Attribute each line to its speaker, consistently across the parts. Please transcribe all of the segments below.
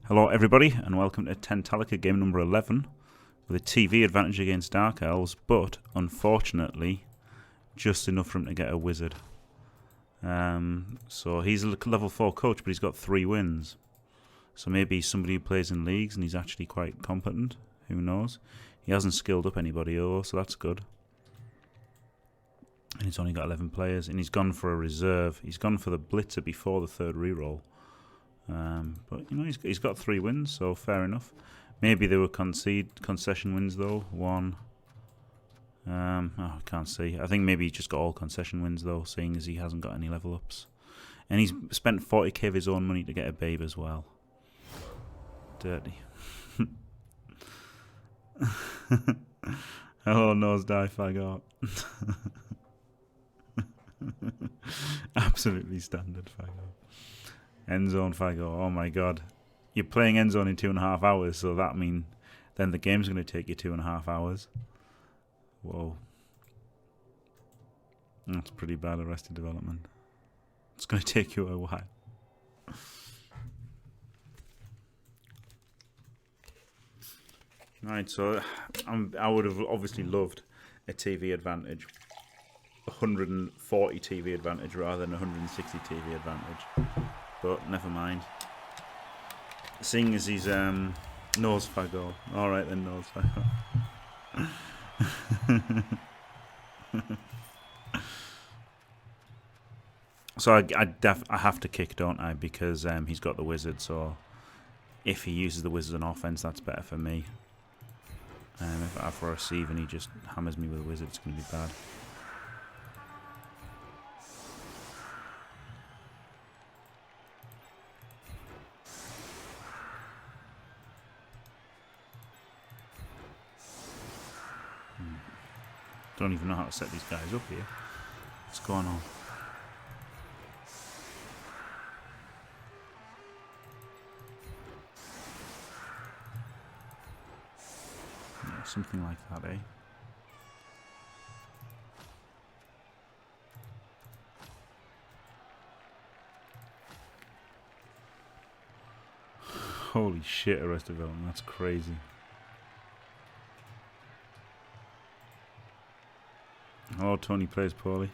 Speaker 1: Hello everybody and welcome to Tentallica game number 11 with a TV advantage against Dark Elves, but unfortunately just enough for him to get a wizard. So he's a level 4 coach, but he's got 3 wins. So maybe he's somebody who plays in leagues and he's actually quite competent. Who knows? He hasn't skilled up anybody though, so that's good. And he's only got 11 players, and he's gone for a reserve. He's gone for the blitzer before the third reroll. But you know, he's got 3 wins, so fair enough. Maybe they were concession wins though. One. I can't see. I think maybe he just got all concession wins though, seeing as he hasn't got any level ups. And he's spent 40k of his own money to get a babe as well. Dirty. Hello, nosedive, Fagot. Absolutely standard, Fagot. End zone, Fagot. Oh my god. You're playing end zone in 2.5 hours, so that means then the game's going to take you 2.5 hours. Whoa. That's pretty bad arrested development. It's going to take you a while. Right, so I would have obviously loved a TV advantage. 140 TV advantage rather than 160 TV advantage. But never mind. Seeing as he's nose Fagot. Alright then, nose Fagot. So I have to kick, don't I? Because he's got the wizard, so if he uses the wizard on offense, that's better for me. If I have for a receive and he just hammers me with a wizard, it's going to be bad. Don't even know how to set these guys up here. What's going on? Yeah, something like that, eh? Holy shit, arrested development. That's crazy. Oh, Tony plays poorly.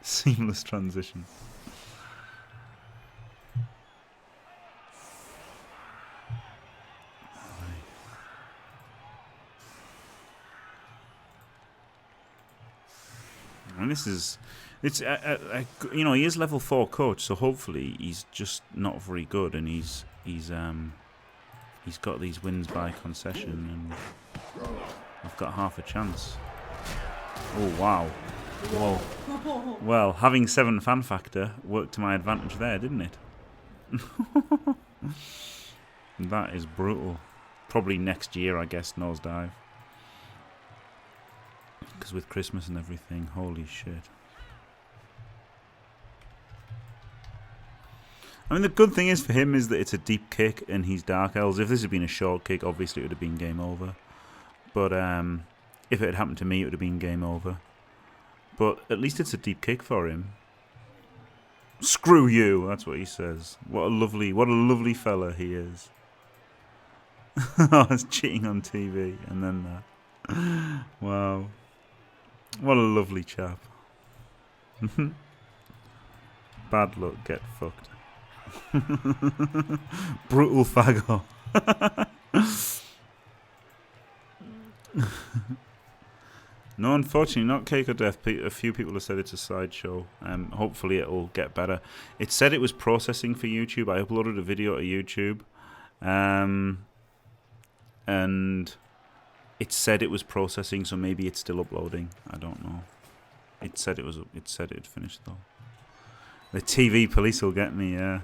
Speaker 1: Seamless transition. And this is, it's you know, he is level 4 coach, so hopefully he's just not very good, and he's got these wins by concession, and I've got half a chance. Oh, wow. Whoa. Well, having 7 fan factor worked to my advantage there, didn't it? That is brutal. Probably next year, I guess, nosedive. Because with Christmas and everything, holy shit. I mean, the good thing is for him is that it's a deep kick and he's Dark Elves. If this had been a short kick, obviously it would have been game over. But if it had happened to me, it would have been game over. But at least it's a deep kick for him. Screw you, that's what he says. What a lovely fella he is. I was cheating on TV and then that. Wow. What a lovely chap. Bad luck, get fucked. Brutal Fagot. No, unfortunately, not Cake or Death. A few people have said it's a sideshow. Hopefully it'll get better. It said it was processing for YouTube. I uploaded a video to YouTube. And it said it was processing, so maybe it's still uploading. I don't know. It said it had finished though. The TV police will get me, yeah.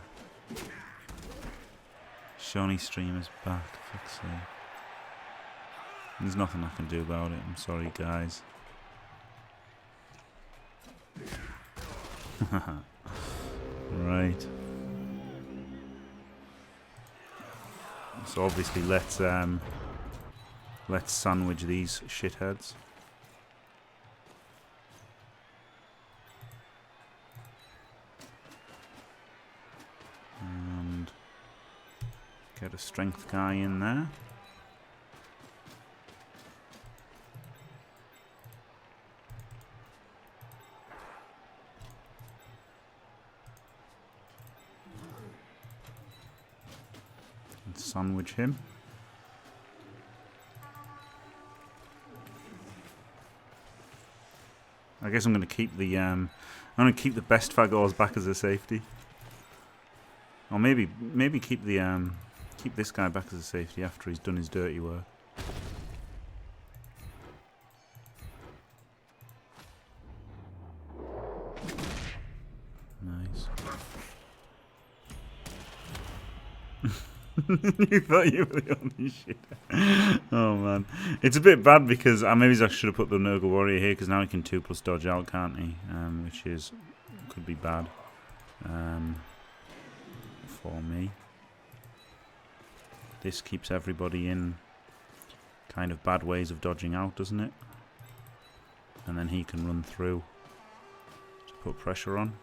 Speaker 1: Shawnee streamer's back, fuck's sake. There's nothing I can do about it. I'm sorry, guys. Right. So obviously let's sandwich these shitheads. Get a strength guy in there. And sandwich him. I guess I'm going to keep the best Fagors back as a safety, or maybe keep this guy back as a safety after he's done his dirty work. Nice. You thought you were the only shit. Oh man, it's a bit bad because maybe I should have put the Nurgle warrior here because now he can 2+ dodge out, can't he? Which could be bad for me. This keeps everybody in kind of bad ways of dodging out, doesn't it? And then he can run through to put pressure on.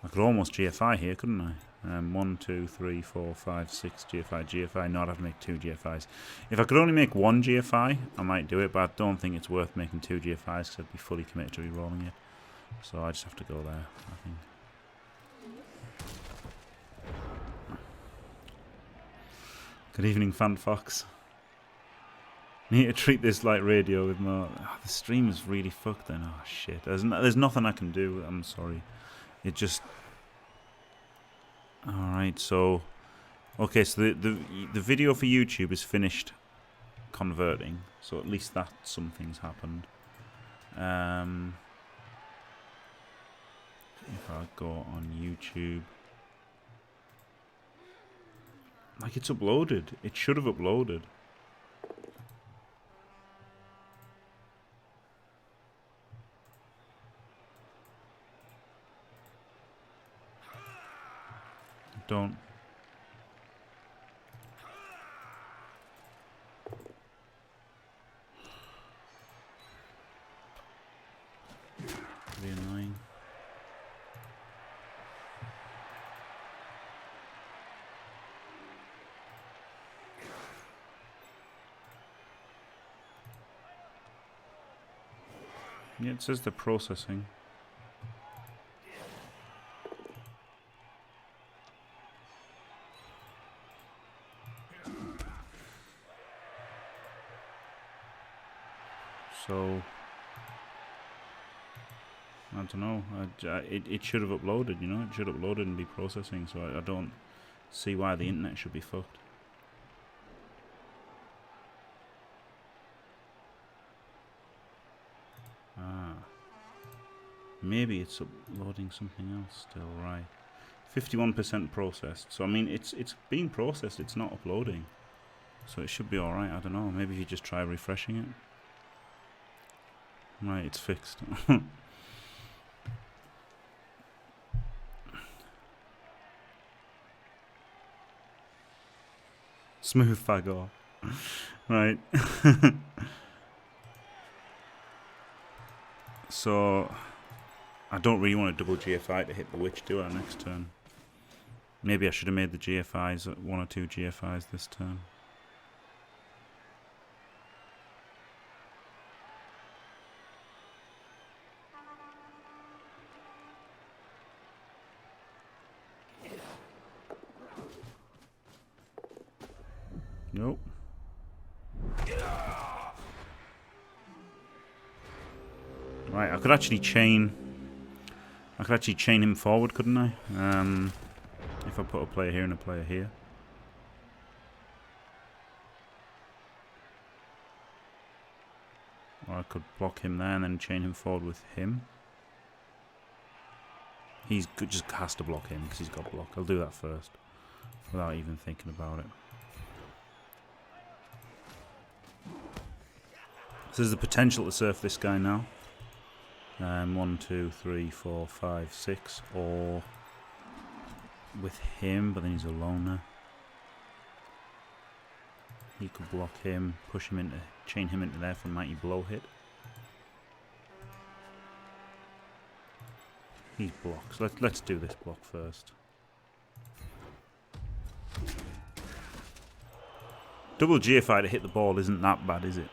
Speaker 1: I could almost GFI here, couldn't I? 1, 2, 3, 4, 5, 6 GFI. No, I'd have to make 2 GFIs. If I could only make 1 GFI, I might do it, but I don't think it's worth making 2 GFIs because I'd be fully committed to re-rolling it. So I just have to go there, I think. Good evening, Fan Fox. Need to treat this like radio with more. Oh, the stream is really fucked then. Oh shit. There's nothing I can do. I'm sorry. It just. Alright, so okay, so the video for YouTube is finished converting, so at least that something's happened. If I go on YouTube, like it's uploaded. It should have uploaded. Don't. Pretty annoying. Yeah, it says they're processing. So, I don't know, it should have uploaded, you know, it should have uploaded and be processing, so I don't see why the internet should be fucked. Maybe it's uploading something else still, right. 51% processed, so I mean, it's being processed, it's not uploading. So it should be alright, I don't know, maybe if you just try refreshing it. Right, it's fixed. Smooth Fagor. Right. So, I don't really want to double GFI to hit the witch, do I, next turn? Maybe I should have made the GFIs at 1 or 2 GFIs this turn. Nope. Right, I could actually chain him forward, couldn't I? If I put a player here and a player here. Or I could block him there and then chain him forward with him. He's good, just has to block him because he's got block. I'll do that first, without even thinking about it. So there's the potential to surf this guy now. 1, 2, 3, 4, 5, 6, or with him, but then he's a loner. He could block him, push him into, chain him into there for a mighty blow hit. He's blocked. So let's do this block first. Double GFI to hit the ball isn't that bad, is it?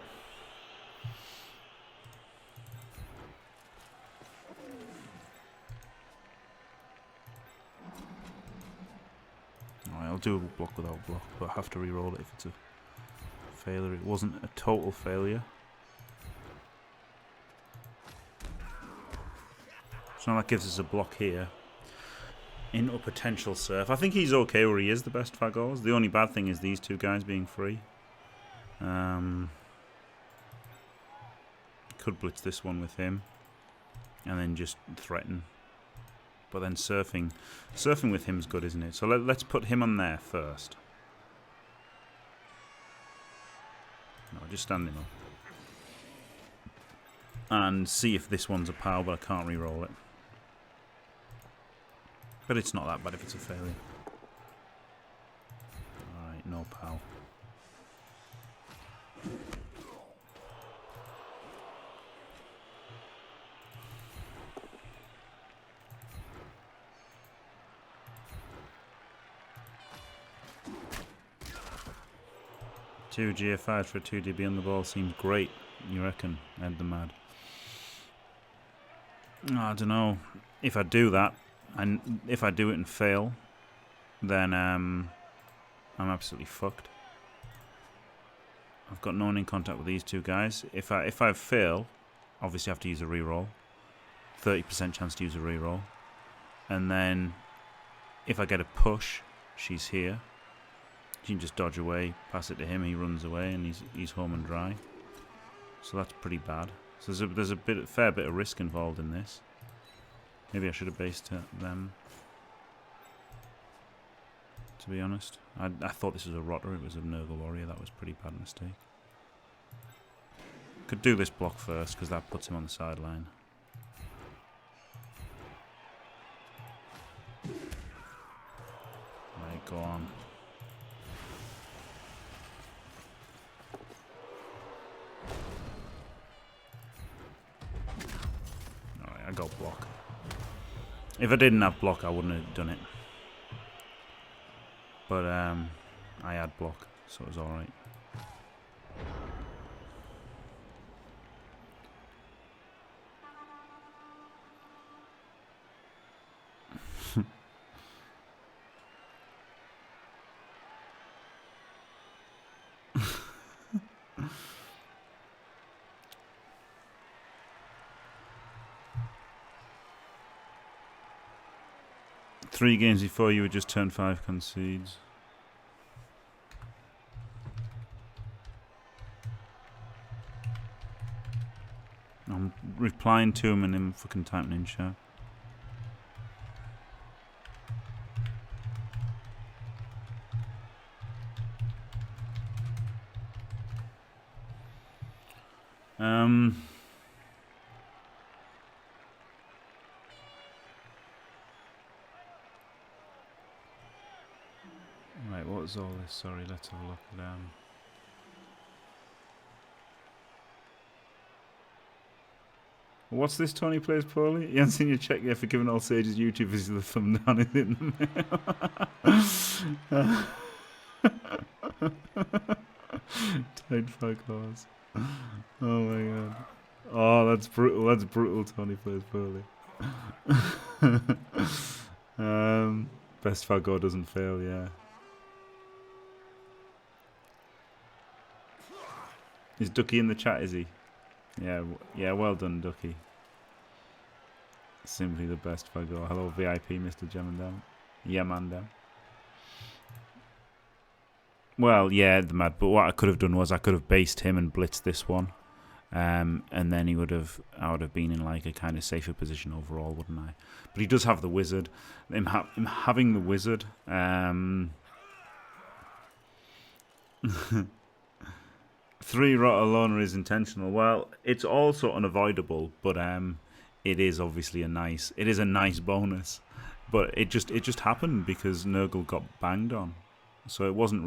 Speaker 1: Alright, I'll do a block without block, but I have to re-roll it if it's a failure. It wasn't a total failure. So now that gives us a block here. Into a potential surf. I think he's okay where he is, the best Fagors. The only bad thing is these two guys being free. Could blitz this one with him. And then just threaten. But then surfing with him is good, isn't it? So let's put him on there first. No, just stand him up. And see if this one's a POW, but I can't re-roll it. But it's not that bad if it's a failure. Alright, no POW. Two GFIs for a 2DB on the ball seems great, you reckon, Ed the Mad? I don't know. If I do that, and if I do it and fail, then I'm absolutely fucked. I've got no one in contact with these two guys. If I fail, obviously I have to use a reroll. 30% chance to use a reroll. And then if I get a push, she's here. She can just dodge away, pass it to him, he runs away, and he's home and dry. So that's pretty bad. So there's a fair bit of risk involved in this. Maybe I should have based them. To be honest, I thought this was a rotter. It was a Nurgle warrior. That was a pretty bad mistake. Could do this block first because that puts him on the sideline. Right, go on. Alright, I got block. If I didn't have block, I wouldn't have done it. But I had block, so it was alright. Three games before you would just turn 5 concedes. I'm replying to him and him fucking typing in chat. Right, what was all this? Sorry, let's have a look at what's this? Tony plays poorly? You haven't seen your check yet for giving all Sage's YouTube is the thumb down is in the mail. Tight fuck horse. Oh my god. Oh, that's brutal. That's brutal. Tony plays poorly. Best Fagor doesn't fail, yeah. Is Ducky in the chat, is he? Yeah, yeah, well done, Ducky. Simply the best Fagor. Hello, VIP, Mr. Gemandam. Yeah, Mandam. Well, yeah, the mad. But what I could have done was I could have based him and blitzed this one, and then I would have been in like a kind of safer position overall, wouldn't I? But he does have the wizard. Him having the wizard. 3 rotter loner is intentional. Well, it's also unavoidable, but it is obviously a nice bonus. But it just happened because Nurgle got banged on. So it wasn't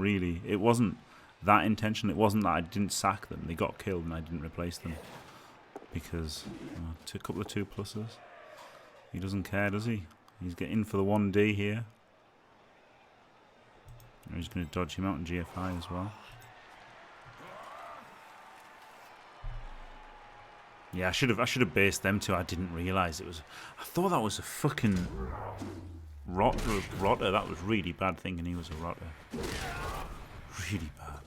Speaker 1: that intentional. It wasn't that I didn't sack them. They got killed and I didn't replace them. Because a couple of 2+. He doesn't care, does he? He's getting for the 1D here. He's going to dodge him out in GFI as well. Yeah, I should have based them two. I didn't realise it was. I thought that was a fucking rotter. That was really bad thinking he was a rotter. Really bad.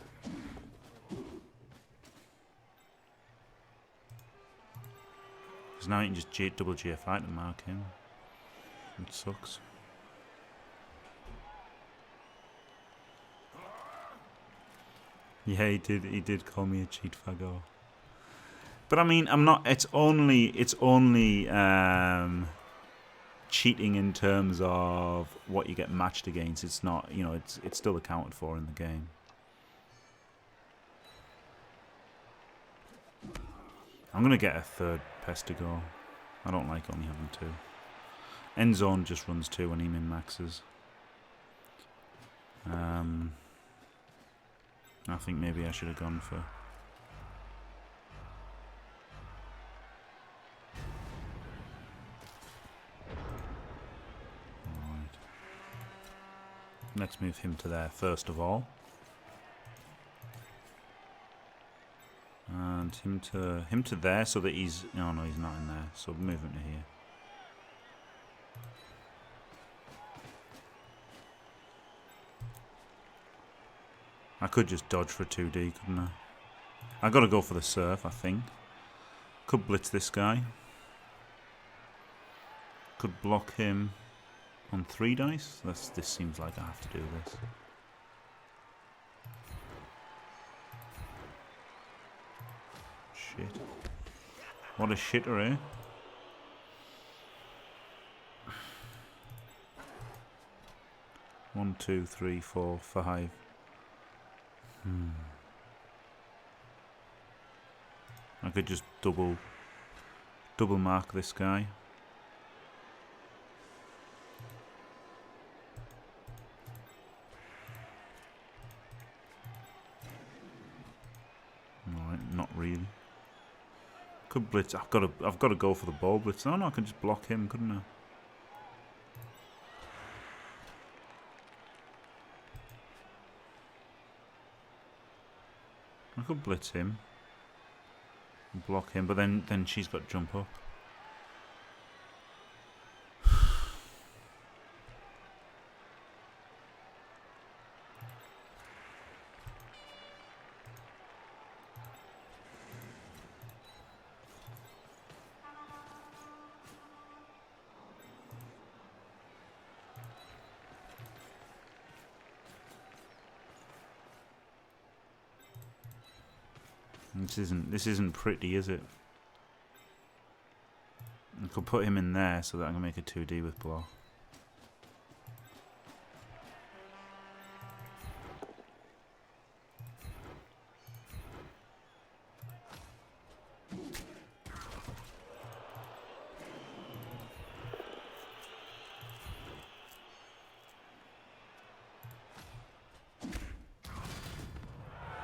Speaker 1: Because now you can just double GFI to mark him. It sucks. Yeah, he did call me a cheat faggot. But I mean, I'm not. It's only cheating in terms of what you get matched against. It's not, you know, it's still accounted for in the game. I'm gonna get a third pest to go. I don't like only having two. End zone just runs two when he min maxes. I think maybe I should have gone for. Alright. Let's move him to there first of all. And him to there so that he's. No, he's not in there. So move him to here. I could just dodge for a 2D, couldn't I? I got to go for the surf, I think. Could blitz this guy. Could block him on 3 dice. This seems like I have to do this. Shit. What a shitter, eh? One, 2, 3, 4, 5. I could just double mark this guy. Alright, not really. Could blitz. I've got to go for the ball blitz. Oh no, I can just block him, couldn't I? I could blitz him, and block him, but then she's got to jump up. This isn't pretty, is it? I could put him in there so that I can make a 2D with block.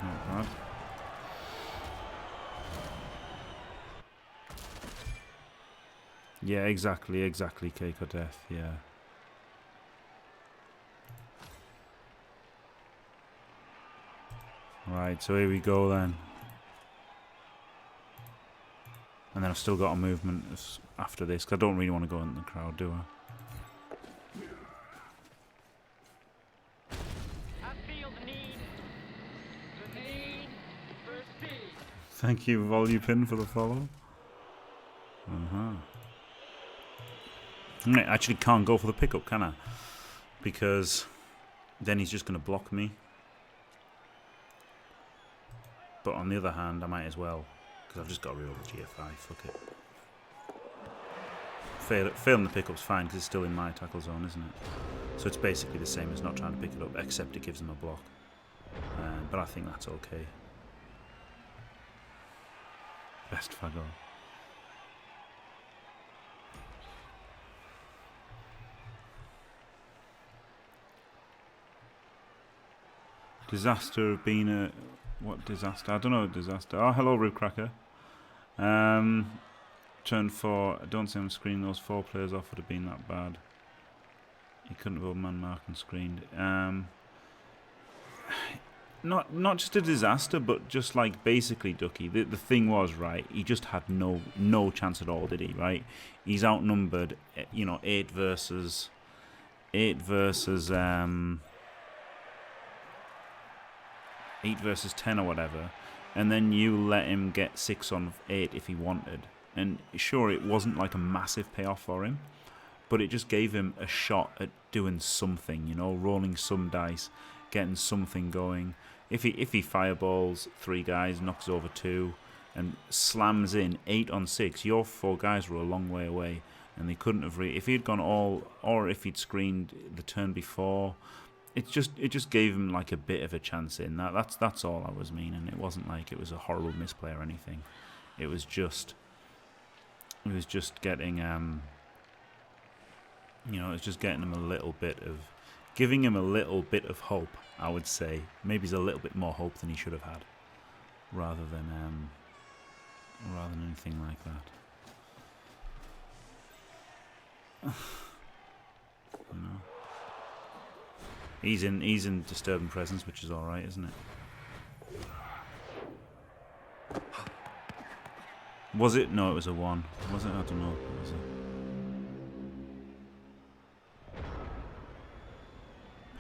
Speaker 1: Not bad. Yeah, exactly, cake or death, yeah. Right, so here we go then. And then I've still got a movement after this, because I don't really want to go in the crowd, do I? Thank you, Volupin, for the follow. I actually can't go for the pickup, can I? Because then he's just going to block me. But on the other hand, I might as well. Because I've just got to reroll the GFI. Fuck it. Failing the pickup's fine because it's still in my tackle zone, isn't it? So it's basically the same as not trying to pick it up, except it gives him a block. But I think that's okay. Best faggot. Disaster being a... What disaster? I don't know disaster. Oh, hello, Ribcracker. Turn 4. I don't see on screen those 4 players off would have been that bad. He couldn't have man marked and screened. not just a disaster, but just like basically Ducky. The thing was, right, he just had no chance at all, did he? Right, he's outnumbered, you know, 8 versus 8 versus 10 or whatever, and then you let him get 6 on 8 if he wanted. And sure, it wasn't like a massive payoff for him, but it just gave him a shot at doing something, you know, rolling some dice, getting something going. If he fireballs 3 guys, knocks over 2, and slams in 8 on 6, your 4 guys were a long way away, and they couldn't have if he'd gone all, or if he'd screened the turn before, it just gave him like a bit of a chance in. That's all I was meaning. It wasn't like it was a horrible misplay or anything. It was just getting you know, it's just getting him a little bit of, giving him a little bit of hope, I would say. Maybe he's a little bit more hope than he should have had, rather than anything like that. You know, he's in Disturbing Presence, which is all right, isn't it? Was it? No, it was a 1. Was it? I don't know. Was it?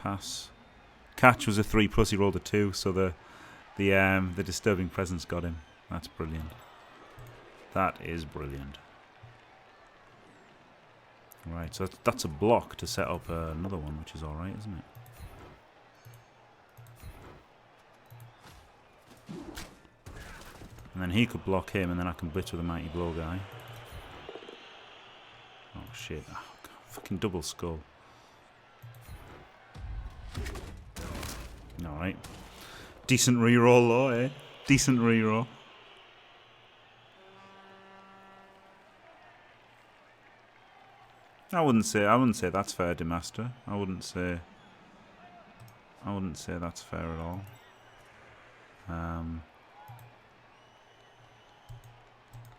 Speaker 1: Pass. Catch was a 3+. He rolled a 2, so the Disturbing Presence got him. That's brilliant. That is brilliant. Right, so that's a block to set up another one, which is all right, isn't it? And then he could block him, and then I can blitz with a Mighty Blow guy. Oh shit! Oh, God, fucking double skull. Alright. Decent reroll though, eh? Decent reroll. I wouldn't say that's fair, Demaster. I wouldn't say that's fair at all.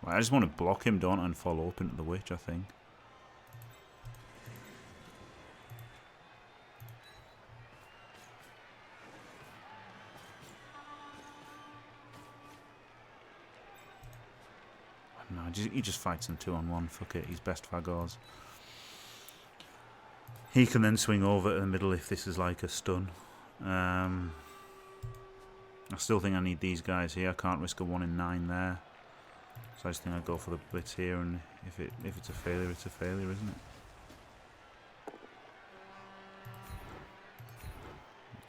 Speaker 1: Well, I just want to block him, don't I, and fall open to the witch, I think. No, he just fights him 2-on-1. Fuck it, he's best Fagors. He can then swing over to the middle if this is like a stun. I still think I need these guys here. I can't risk a 1 in 9 there. So I just think I'd go for the blitz here, and if it's a failure, it's a failure, isn't it?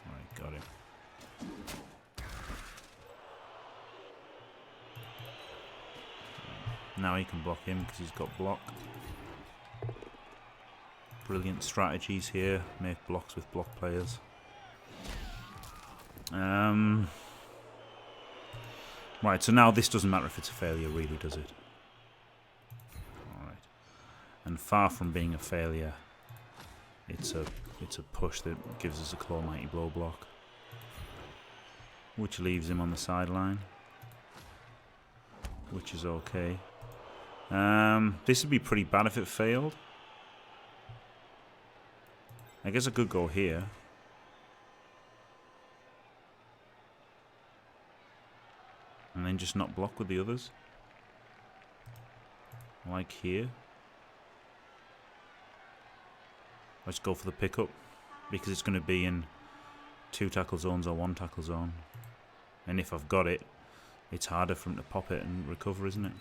Speaker 1: Right, got it. Now he can block him because he's got block. Brilliant strategies here. Make blocks with block players. Right, so now this doesn't matter if it's a failure, really, does it? Alright. And far from being a failure, it's a push that gives us a Claw Mighty Blow block, which leaves him on the sideline, which is okay. This would be pretty bad if it failed. I guess I could go here. And then just not block with the others. Like here. Let's go for the pickup, because it's going to be in 2 tackle zones or 1 tackle zone. And if I've got it, it's harder for him to pop it and recover, isn't it?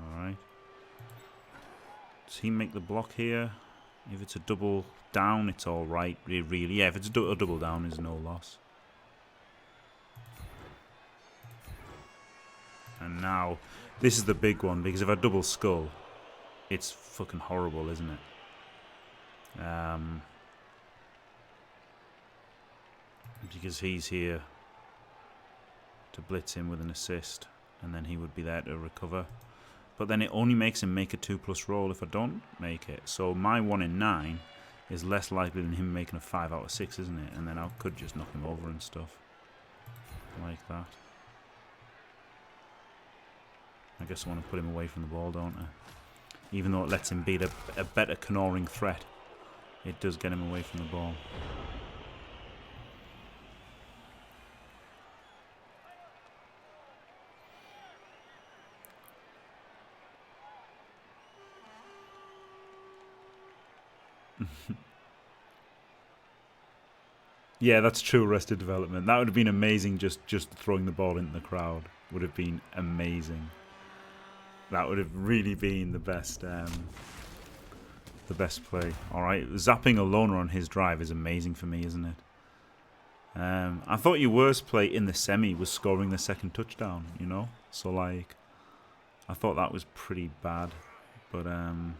Speaker 1: Alright. Does he make the block here? If it's a double down, it's alright, really. Yeah, if it's a double down, there's no loss. And now, this is the big one, because if I double skull, it's fucking horrible, isn't it? Because he's here to blitz him with an assist, and then he would be there to recover. But then it only makes him make a 2+ roll if I don't make it. So my 1 in 9 is less likely than him making a 5 out of 6, isn't it? And then I could just knock him over and stuff. Like that. I guess I want to put him away from the ball, don't I? Even though it lets him beat a better Canoring threat, it does get him away from the ball. Yeah, that's true, Arrested Development. That would have been amazing, just throwing the ball into the crowd. Would have been amazing. That would have really been the best play. Alright, zapping a loner on his drive is amazing for me, isn't it? I thought your worst play in the semi was scoring the second touchdown, you know? So, like, I thought that was pretty bad. But, I'm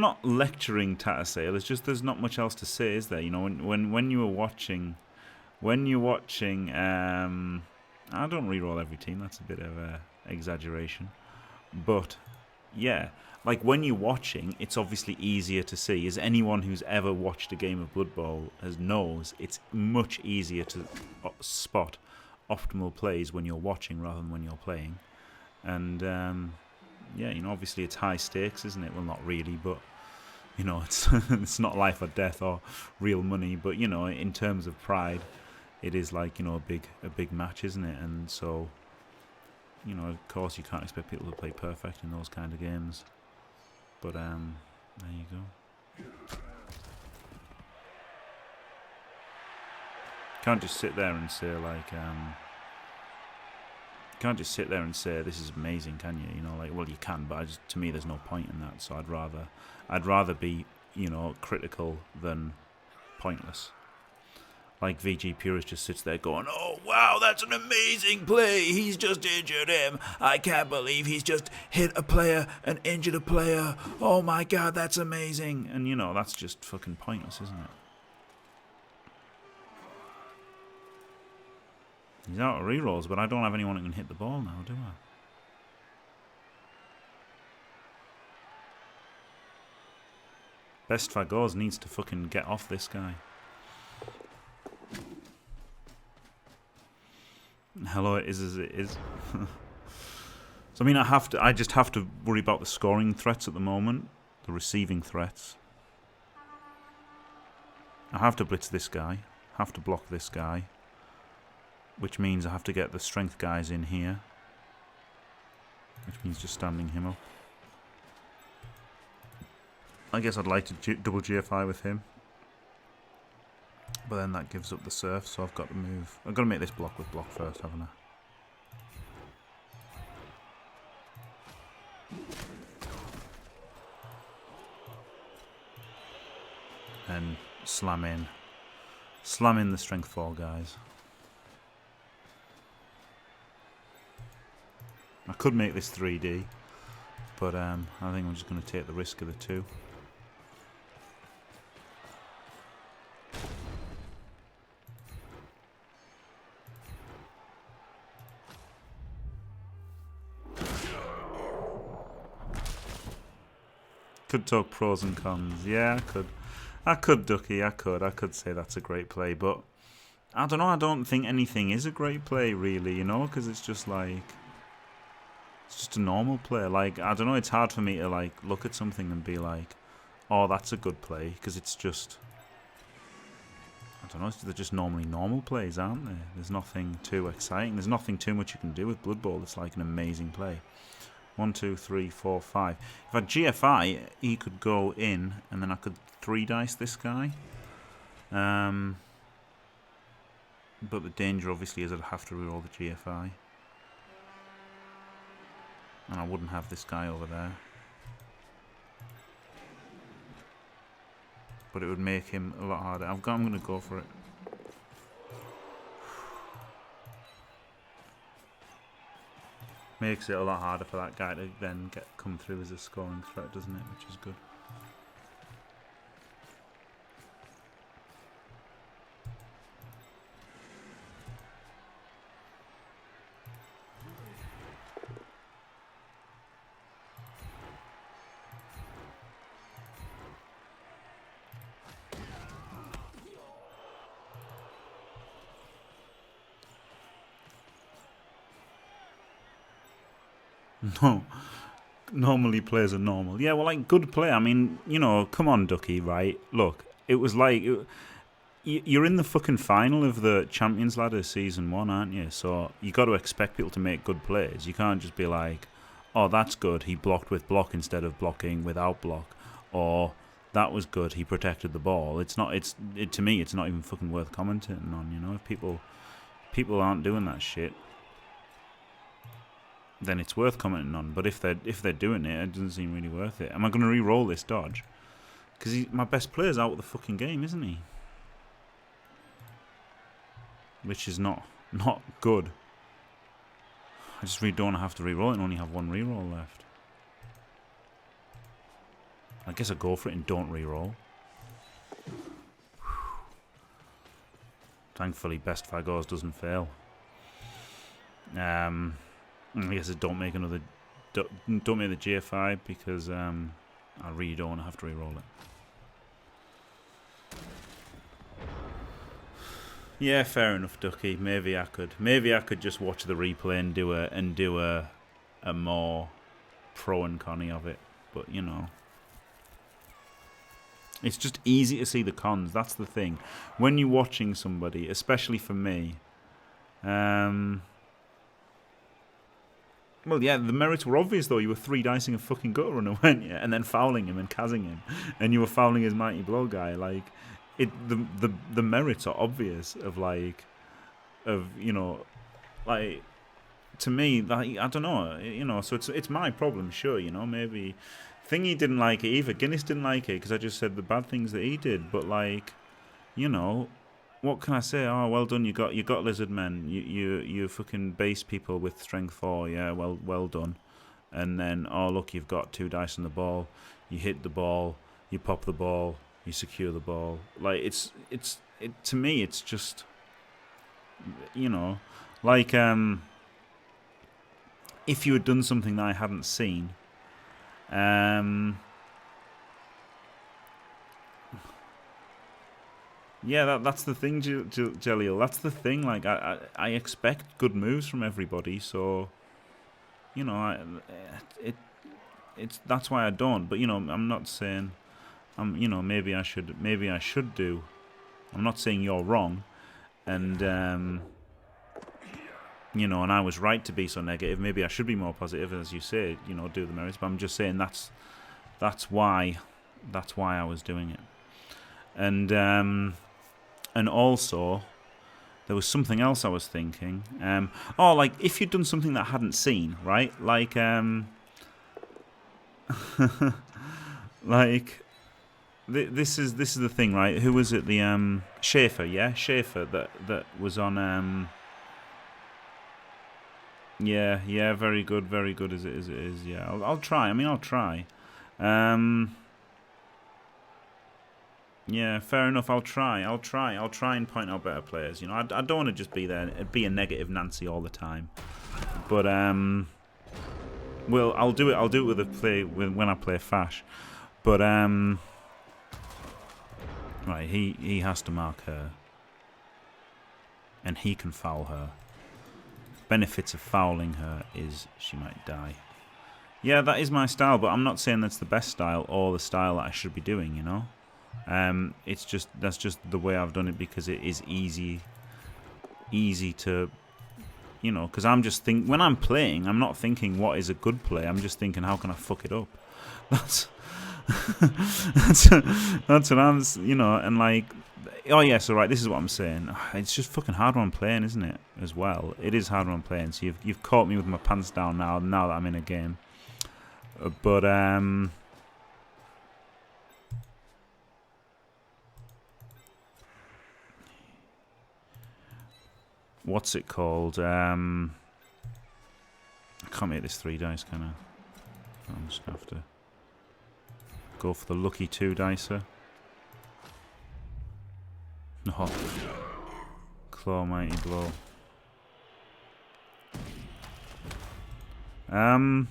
Speaker 1: not lecturing Tattersale. It's just there's not much else to say, is there? You know, when you were watching, I don't reroll every team. That's a bit of a exaggeration, but yeah, like when you're watching, it's obviously easier to see. As anyone who's ever watched a game of Blood Bowl knows, it's much easier to spot optimal plays when you're watching rather than when you're playing, and. Yeah, you know, obviously it's high stakes, isn't it? Well, not really, but you know, it's it's not life or death or real money. But you know, in terms of pride, it is like, you know, a big match, isn't it? And so, you know, of course, you can't expect people to play perfect in those kind of games. But there you go. Can't just sit there and say like. Can't just sit there and say this is amazing, can you? You know, like, well, you can, but to me, there's no point in that. So I'd rather be, you know, critical than pointless. Like VG Purist just sits there going, "Oh wow, that's an amazing play. He's just injured him. I can't believe he's just hit a player and injured a player. Oh my god, that's amazing." And you know, that's just fucking pointless, isn't it? He's out of rerolls, but I don't have anyone that can hit the ball now, do I? Best Fagos needs to fucking get off this guy. Hello, it is as it is. So I mean, I just have to worry about the scoring threats at the moment, the receiving threats. I have to blitz this guy, have to block this guy. Which means I have to get the strength guys in here. Which means just standing him up. I guess I'd like to double GFI with him. But then that gives up the surf, so I've got to move. I've got to make this block with block first, haven't I? And slam in. Slam in the strength 4 guys. I could make this 3D, but I think I'm just going to take the risk of the 2. Could talk pros and cons. Yeah, I could, Ducky. I could say that's a great play, but I don't know. I don't think anything is a great play, really. You know, because it's just like. It's just a normal play. Like, I don't know, it's hard for me to, like, look at something and be like, oh, that's a good play. Because it's just, I don't know, they're just normally normal plays, aren't they? There's nothing too exciting. There's nothing too much you can do with Blood Bowl. It's like an amazing play. 1, 2, 3, 4, 5. If I GFI, he could go in, and then I could 3-dice this guy. But the danger, obviously, is I'd have to reroll the GFI. And I wouldn't have this guy over there. But it would make him a lot harder. I'm going to go for it. Makes it a lot harder for that guy to then come through as a scoring threat, doesn't it? Which is good. No. Normally plays are normal. Yeah, well, like, good play. I mean, you know, come on, Ducky, right? Look, it was like... You're in the fucking final of the Champions Ladder Season 1, aren't you? So you got to expect people to make good plays. You can't just be like, oh, that's good, he blocked with block instead of blocking without block. Or, that was good, he protected the ball. To me, it's not even fucking worth commenting on, you know? If people aren't doing that shit, then it's worth commenting on. But if they're doing it, it doesn't seem really worth it. Am I going to re-roll this dodge? Because my best player's out of the fucking game, isn't he? Which is not good. I just really don't want to have to re-roll it and only have one re-roll left. I guess I go for it and don't re-roll. Thankfully, best Fagors doesn't fail. I guess I don't make the GFI because I really don't want to have to re-roll it. Yeah, fair enough, Ducky. Maybe I could just watch the replay and do a more pro and conny of it. But you know, it's just easy to see the cons. That's the thing. When you're watching somebody, especially for me, well, yeah, the merits were obvious though. You were 3-dicing a fucking gut runner, weren't you? And then fouling him and casing him, and you were fouling his mighty blow guy. Like, the merits are obvious you know, like, to me, like, I don't know, you know. So it's my problem, sure, you know. Maybe Thingy didn't like it either. Guinness didn't like it because I just said the bad things that he did. But like, you know, what can I say? Oh, well done, you got lizard men. You fucking base people with strength 4. Yeah, well done. And then, oh look, you've got 2 dice on the ball. You hit the ball. You pop the ball. You secure the ball. Like, to me, it's just, you know, like if you had done something that I hadn't seen, yeah, that's the thing, Jelliel. That's the thing. Like, I expect good moves from everybody, so, you know, that's why I don't. But you know, I'm not saying, you know, maybe I should do. I'm not saying you're wrong, and you know, and I was right to be so negative. Maybe I should be more positive, as you say. You know, do the merits. But I'm just saying that's why I was doing it, and also there was something else I was thinking. Oh, like if you'd done something that I hadn't seen, right? Like like. This is the thing, right? Who was it? The Schaefer, yeah, Schaefer that was on. Yeah, very good as it is. Yeah, I'll try. I mean, I'll try. Yeah, fair enough. I'll try and point out better players. You know, I don't want to just be a negative Nancy all the time. But well, I'll do it when I play Fash. But right, he has to mark her, and he can foul her. Benefits of fouling her is she might die. Yeah, that is my style, but I'm not saying that's the best style or the style that I should be doing, you know. That's just the way I've done it because it is easy to, you know, because when I'm playing, I'm not thinking what is a good play. I'm just thinking how can I fuck it up. That's that's what I'm, you know, and like, oh yeah, so right, this is what I'm saying. It's just fucking hard when I'm playing, isn't it? As well, it is hard when I'm playing. So you've caught me with my pants down now that I'm in a game. But what's it called? I can't make this 3 dice, can I? I'm just gonna have to go for the lucky 2 dicer. No. Claw mighty blow. Where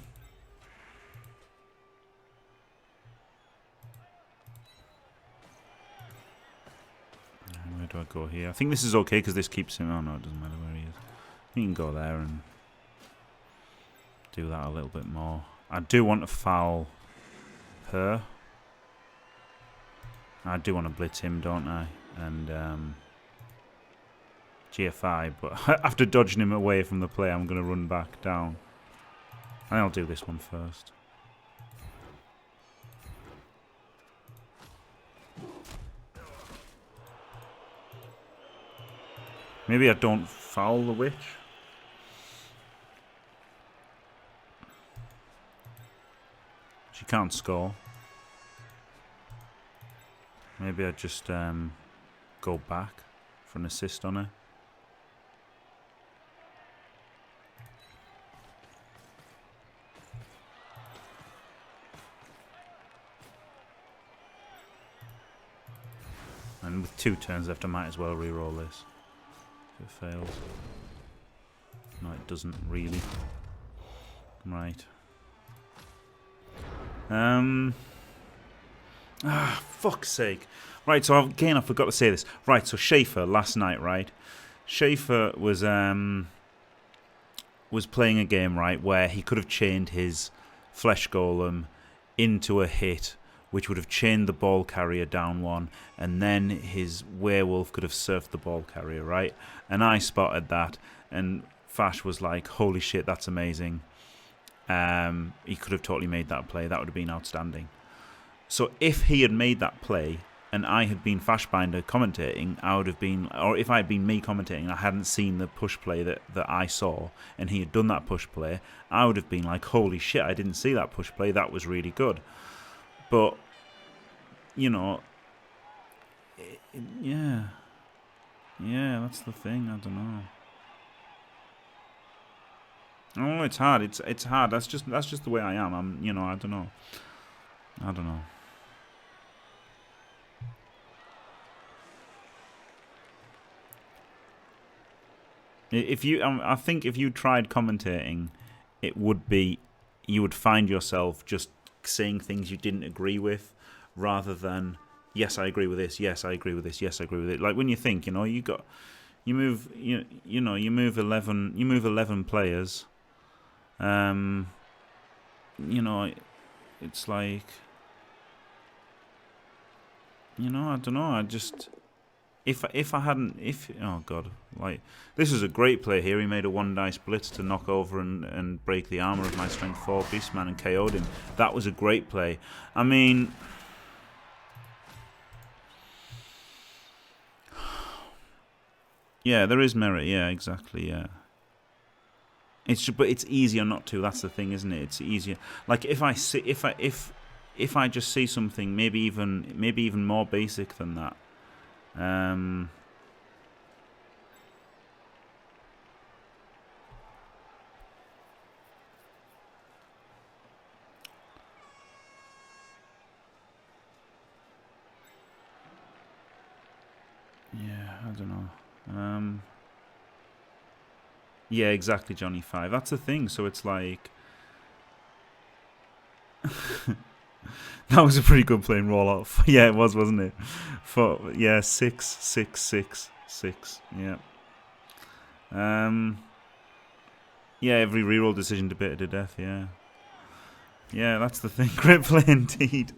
Speaker 1: do I go here? I think this is okay because this keeps him. Oh no, it doesn't matter where he is. He can go there and do that a little bit more. I do want to foul her. I do want to blitz him, don't I? And GFI, but after dodging him away from the play, I'm going to run back down. And I'll do this one first. Maybe I don't foul the witch. She can't score. Maybe I just go back for an assist on her. And with 2 turns left, I might as well re-roll this. If it fails. No, it doesn't really. Right. Fuck's sake. Right, so again, I forgot to say this. Right, so Schaefer last night, right? Schaefer was playing a game, right, where he could have chained his flesh golem into a hit, which would have chained the ball carrier down 1, and then his werewolf could have surfed the ball carrier, right? And I spotted that, and Fash was like, holy shit, that's amazing. He could have totally made that play. That would have been outstanding. So if he had made that play and I had been Fashbinder commentating, I would have been, or if I had been me commentating and I hadn't seen the push play that I saw and he had done that push play, I would have been like, holy shit, I didn't see that push play. That was really good. But, you know, yeah. Yeah, that's the thing. I don't know. Oh, it's hard. It's hard. That's just the way I am. I'm, you know, I don't know. If you, I think if you tried commentating, it would be, you would find yourself just saying things you didn't agree with, rather than, yes, I agree with this. Yes, I agree with this. Yes, I agree with it. Like when you think, you know, you move 11 players. You know, it's like, you know, I don't know. I just, if oh god, like, this is a great play here. He made a 1-dice blitz to knock over and break the armor of my strength 4 beastman and KO'd him. That was a great play. I mean, yeah, there is merit. Yeah, exactly. Yeah. But it's easier not to. That's the thing, isn't it? It's easier. Like if I just see something, maybe even more basic than that. Yeah, I don't know. Yeah, exactly, Johnny 5. That's the thing. So it's like, that was a pretty good playing roll off. Yeah, it was, wasn't it? Yeah, 6, 6, 6, 6. Yeah. Yeah, every reroll decision debated to death. Yeah. Yeah, that's the thing. Great play indeed.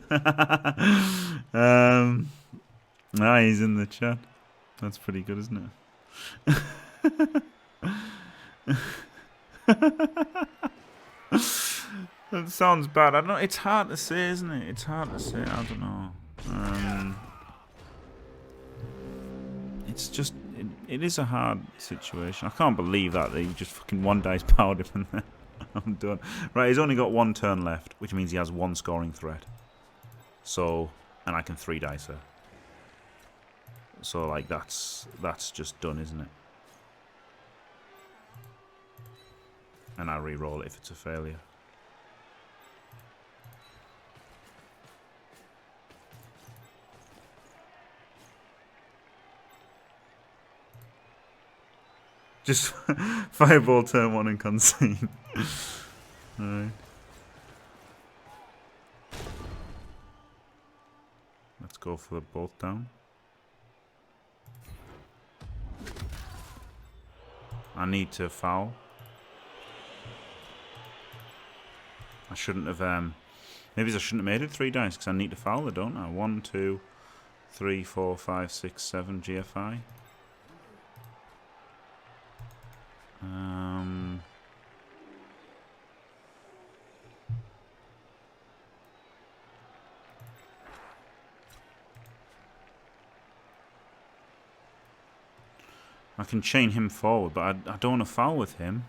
Speaker 1: He's in the chat. That's pretty good, isn't it? That sounds bad. I don't know. It's hard to say, isn't it? It's hard to say. I don't know. It's just, it is a hard situation. I can't believe that he just fucking 1-dice powered him and then I'm done. Right, he's only got 1 turn left, which means he has 1 scoring threat. So, and I can 3-dice her. So, like, that's just done, isn't it? And I re-roll it if it's a failure. Just fireball turn 1 and concede. Alright. Let's go for the bolt down. I need to foul. I shouldn't have... maybe I shouldn't have made it 3 dice, because I need to foul it, don't I? 1, 2, 3, 4, 5, 6, 7 GFI. I can chain him forward, but I don't want to foul with him.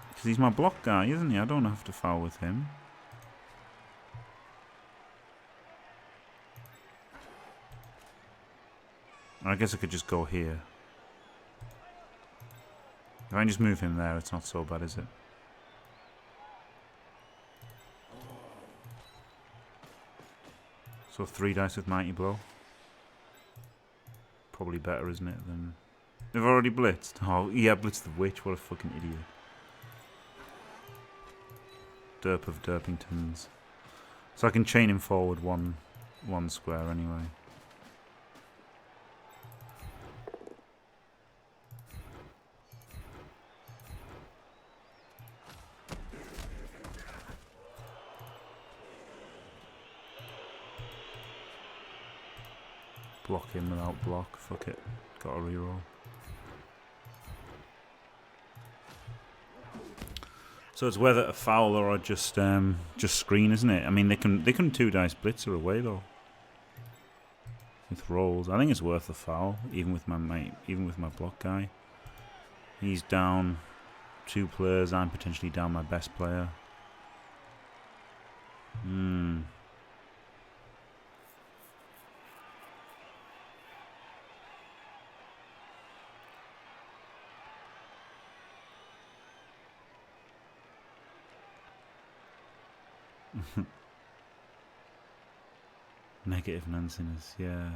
Speaker 1: Because he's my block guy, isn't he? I don't have to foul with him. I guess I could just go here. If I can just move him there, it's not so bad, is it? So 3 dice with Mighty Blow. Probably better, isn't it, than... They've already blitzed. Oh, yeah, blitzed the witch. What a fucking idiot. Derp of Derpingtons. So I can chain him forward one square anyway. Block him without block. Fuck it. Got a reroll. So it's whether a foul or just screen, isn't it? I mean, they can 2 dice blitzer away though. With rolls, I think it's worth a foul, even with my block guy. He's down 2 players. I'm potentially down my best player. Negative Nanciness, yeah.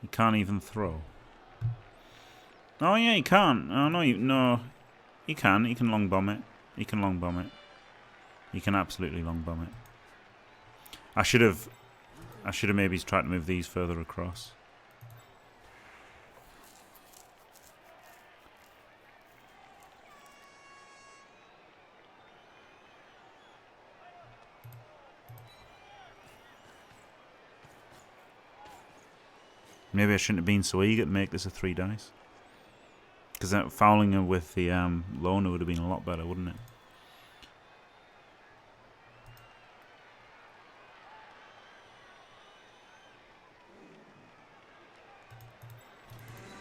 Speaker 1: He can't even throw. Oh yeah, he can't. Oh no, no, he can. He can long bomb it. He can long bomb it. He can absolutely long bomb it. I should have maybe tried to move these further across. Maybe I shouldn't have been so eager to make this a 3 dice. Because that fouling her with the loner would have been a lot better, wouldn't it?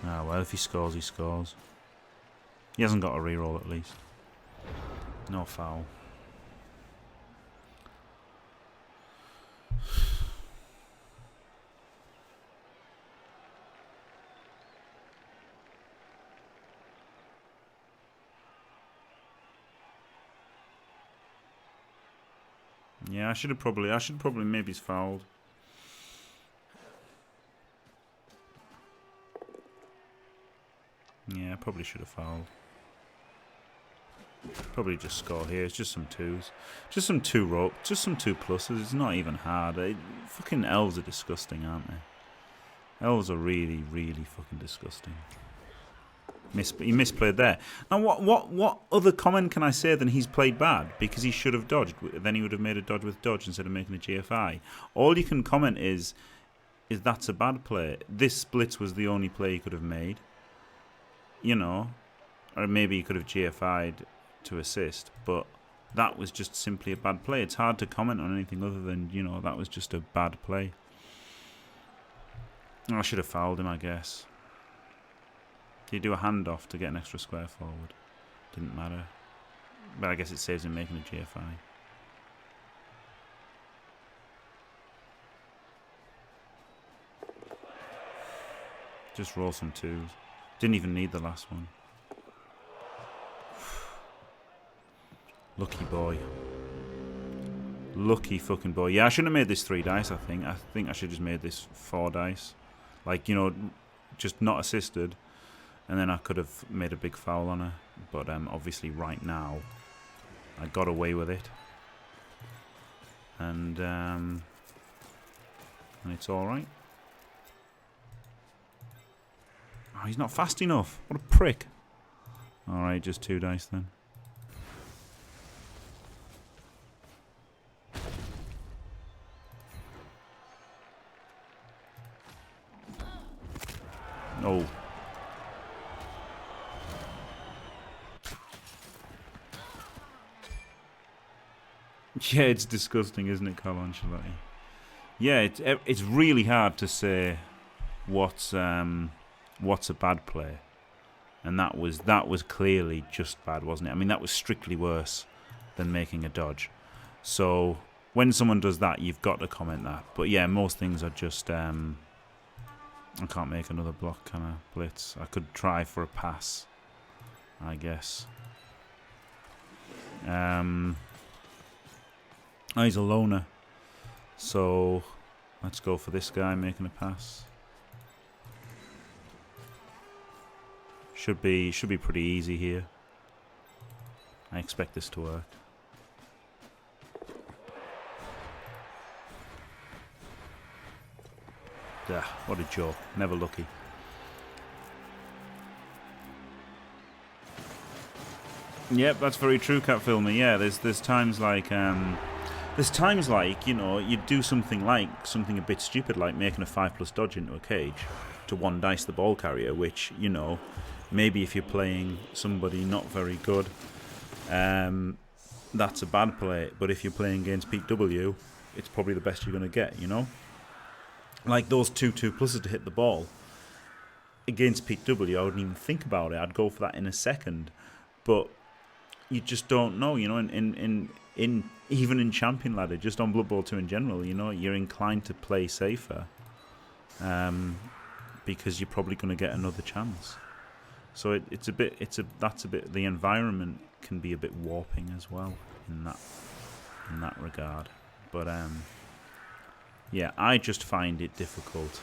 Speaker 1: Ah, well, if he scores, he scores. He hasn't got a reroll at least. No foul. Yeah, I should probably maybe he's fouled. Yeah, I probably should have fouled. Probably just score here. It's just some 2s. Just some 2 rope. Just some 2 pluses. It's not even hard. Fucking elves are disgusting, aren't they? Elves are really, really fucking disgusting. He misplayed there. Now, what other comment can I say than he's played bad? Because he should have dodged. Then he would have made a dodge with dodge instead of making a GFI. All you can comment is that's a bad play. This splits was the only play he could have made. You know, or maybe he could have GFI'd to assist, but that was just simply a bad play. It's hard to comment on anything other than, you know, that was just a bad play. I should have fouled him, I guess. Did he do a handoff to get an extra square forward? Didn't matter. But I guess it saves him making a GFI. Just roll some 2s. Didn't even need the last one. Lucky boy. Lucky fucking boy. Yeah, I shouldn't have made this 3 dice, I think. I think I should have just made this 4 dice. Like, you know, just not assisted. And then I could have made a big foul on her. But obviously right now, I got away with it. And it's alright. Oh, he's not fast enough. What a prick. Alright, just 2 dice then. Oh. Yeah, it's disgusting, isn't it, Carlo Ancelotti? Yeah, it's really hard to say what's a bad play, and that was clearly just bad, wasn't it? I mean, that was strictly worse than making a dodge. So when someone does that, you've got to comment that. But yeah, most things are just I can't make another block kind of blitz. I could try for a pass, I guess. Oh, he's a loner. So let's go for this guy making a pass. Should be pretty easy here. I expect this to work. Ah, what a joke. Never lucky. Yep, that's very true, Cat Filmer. Yeah, there's times like you know, you do something a bit stupid like making a 5+ dodge into a cage to 1 dice the ball carrier, which, you know, maybe if you're playing somebody not very good, that's a bad play. But if you're playing against Pete W, it's probably the best you're going to get, you know? Like those 2+2 to hit the ball. Against Pete W, I wouldn't even think about it. I'd go for that in a second. But you just don't know, you know, in even in Champion Ladder, just on Blood Bowl 2 in general, you know, you're inclined to play safer. Because you're probably going to get another chance. So that's a bit, the environment can be a bit warping as well in that regard. But yeah, I just find it difficult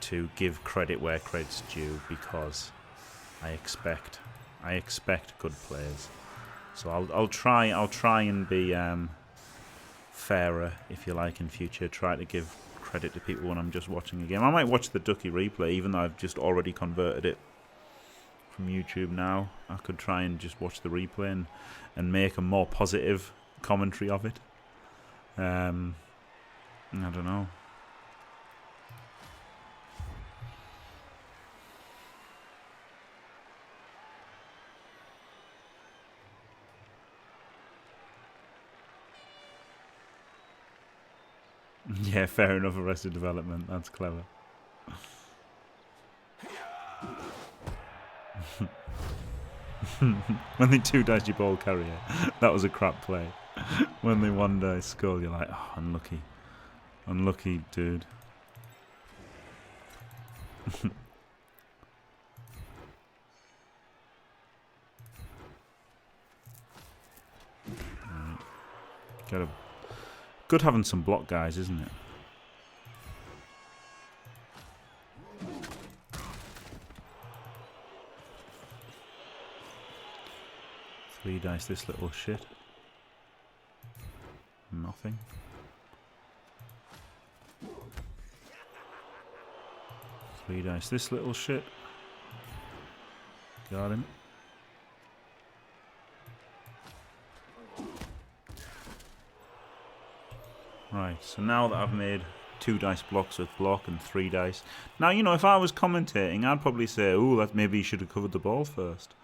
Speaker 1: to give credit where credit's due because I expect good players. So I'll try and be fairer, if you like, in future. Try to give credit to people when I'm just watching a game. I might watch the Ducky replay, even though I've just already converted it from YouTube now. I could try and just watch the replay and make a more positive commentary of it. I don't know. Yeah, fair enough, Arrested Development. That's clever. When they 2-dice your ball carrier, that was a crap play. When they 1-dice skull, you're like, oh, unlucky. Unlucky, dude. Right. Good having some block guys, isn't it? Three dice this little shit. Nothing. Three dice this little shit. Got him. Right, so now that I've made 2-dice blocks with block and 3 dice. Now, you know, if I was commentating, I'd probably say, oh, that maybe you should have covered the ball first.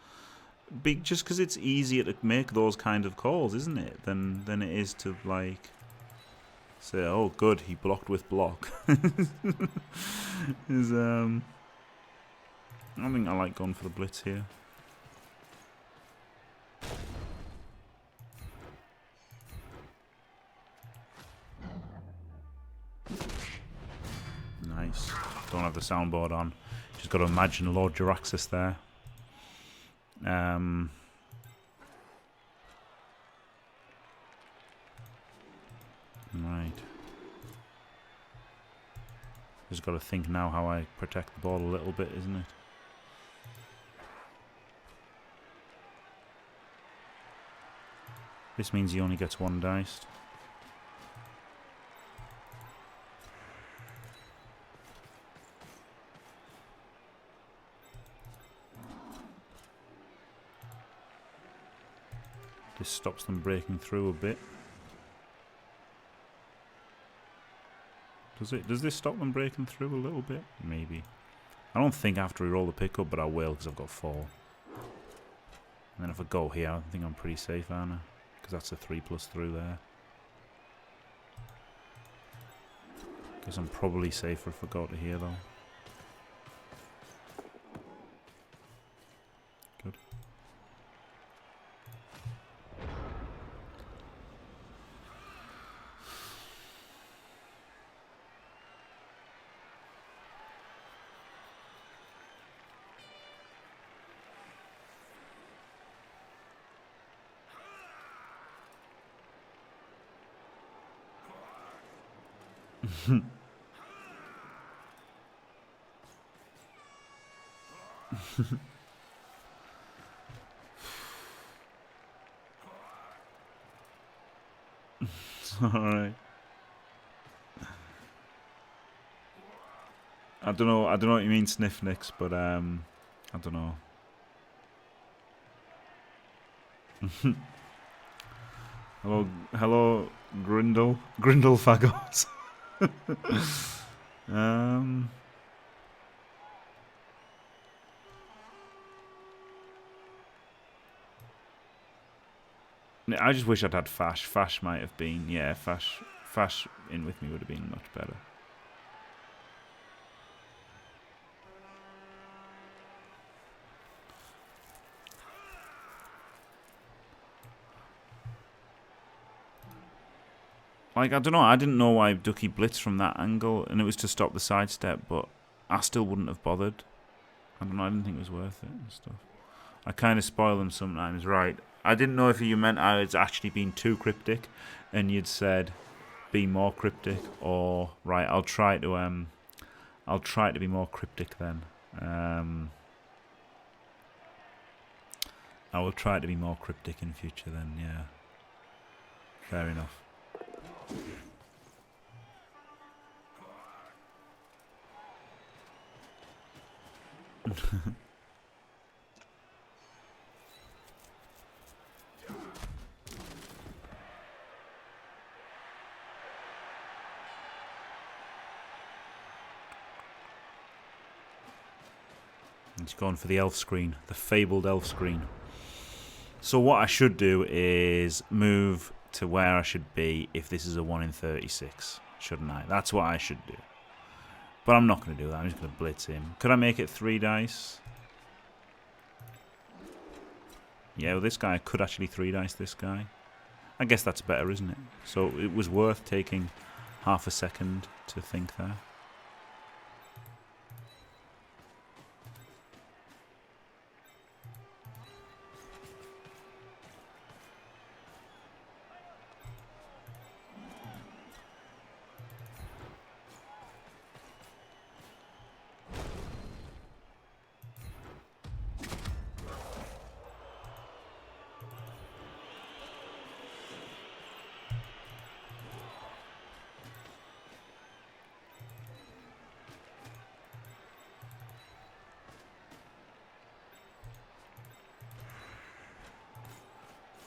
Speaker 1: Just because it's easier to make those kind of calls, isn't it? Than it is to, like, say, oh, good, he blocked with block. I think I like going for the blitz here. Nice. Don't have the soundboard on. Just got to imagine Lord Jaraxxus there. Right. Just got to think now how I protect the ball a little bit, isn't it? This means he only gets 1 dice. This stops them breaking through a bit. Does it? Does this stop them breaking through a little bit? Maybe. I don't think I have to reroll the pickup, but I will because I've got 4. And then if I go here, I think I'm pretty safe, aren't I? Because that's a 3+ through there. Guess I'm probably safer if I go to here, though. Good. Alright. I don't know what you mean, Sniff Nicks, but I don't know. Hello, Grindle Fagos. I just wish I'd had Fash. Fash might have been, yeah, Fash in with me would have been much better. Like, I don't know, I didn't know why Ducky blitzed from that angle, and it was to stop the sidestep, but I still wouldn't have bothered. I don't know, I didn't think it was worth it and stuff. I kind of spoil them sometimes, right? I didn't know if you meant I was actually being too cryptic, and you'd said, be more cryptic, or, right, I'll try to be more cryptic then. I will try to be more cryptic in future then, yeah. Fair enough. He's gone for the elf screen, the fabled elf screen. So what I should do is move to where I should be if this is a 1 in 36, shouldn't I? That's what I should do. But I'm not going to do that. I'm just going to blitz him. Could I make it 3 dice? Yeah, well, this guy could actually 3 dice this guy. I guess that's better, isn't it? So it was worth taking half a second to think there.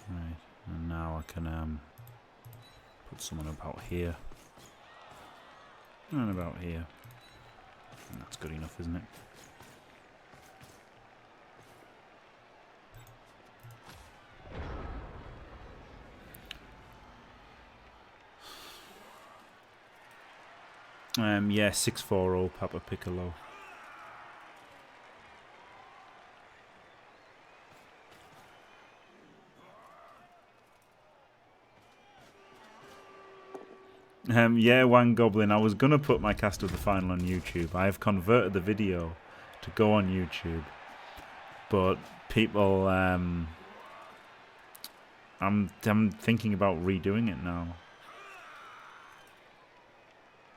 Speaker 1: Right, and now I can put someone about here. And about here. And that's good enough, isn't it? Yeah, 640 Papa Piccolo. Yeah, Wang Goblin. I was gonna put my cast of the final on YouTube. I have converted the video to go on YouTube, but people, I'm thinking about redoing it now.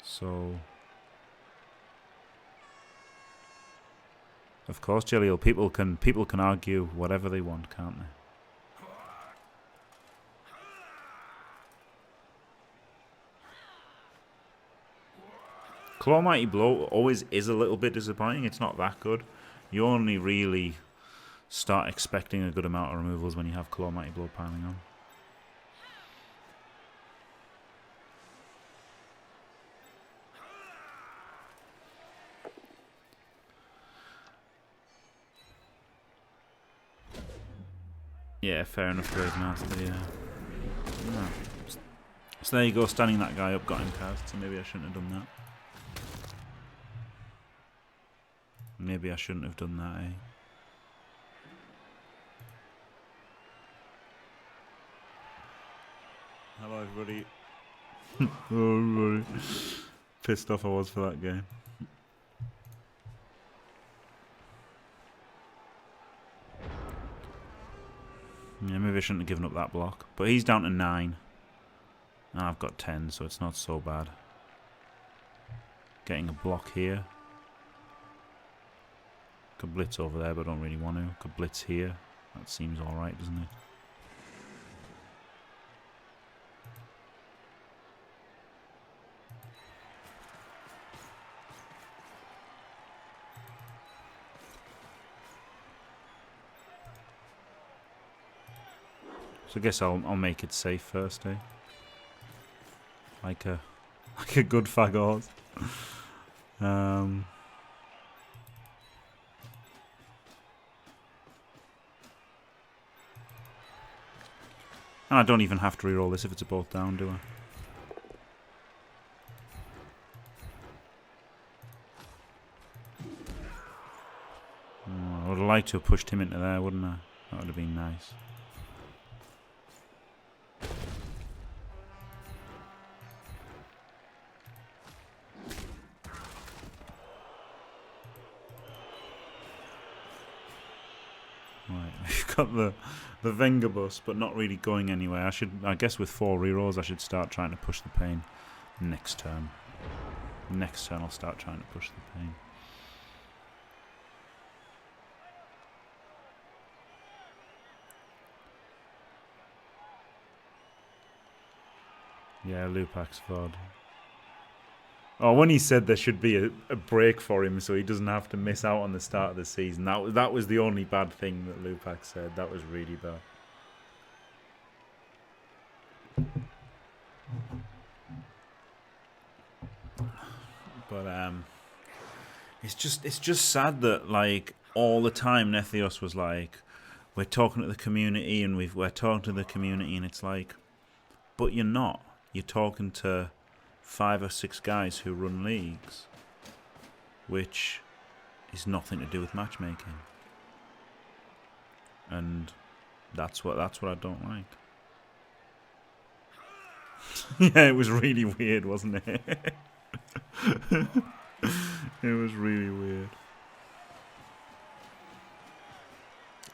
Speaker 1: So, of course, Jelliel, people can argue whatever they want, can't they? Claw Mighty Blow always is a little bit disappointing. It's not that good. You only really start expecting a good amount of removals when you have Claw Mighty Blow piling on. Yeah, fair enough, Grave Master, yeah. No. So there you go, standing that guy up got him cast, so maybe I shouldn't have done that. Maybe I shouldn't have done that, eh? Hello everybody. Hello everybody. Pissed off I was for that game. Yeah, maybe I shouldn't have given up that block. But he's down to 9. And I've got 10, so it's not so bad. Getting a block here. Could blitz over there, but I don't really want to. Could blitz here. That seems alright, doesn't it? So I guess I'll make it safe first, eh? Like a good fagot. And I don't even have to reroll this if it's a both down, do I? Oh, I would have liked to have pushed him into there, wouldn't I? That would have been nice. Got the Vengabus, but not really going anywhere. I guess with 4 rerolls I should start trying to push the pain next turn. Next turn I'll start trying to push the pain. Yeah, Lupac's VOD. Oh, when he said there should be a break for him so he doesn't have to miss out on the start of the season, that was the only bad thing that Lupac said. That was really bad. But it's just sad that like all the time Nethios was like, we're talking to the community and we're talking to the community, and it's like, but you're not. You're talking to 5 or 6 guys who run leagues, which is nothing to do with matchmaking, and that's what I don't like. Yeah, it was really weird, wasn't it? It was really weird.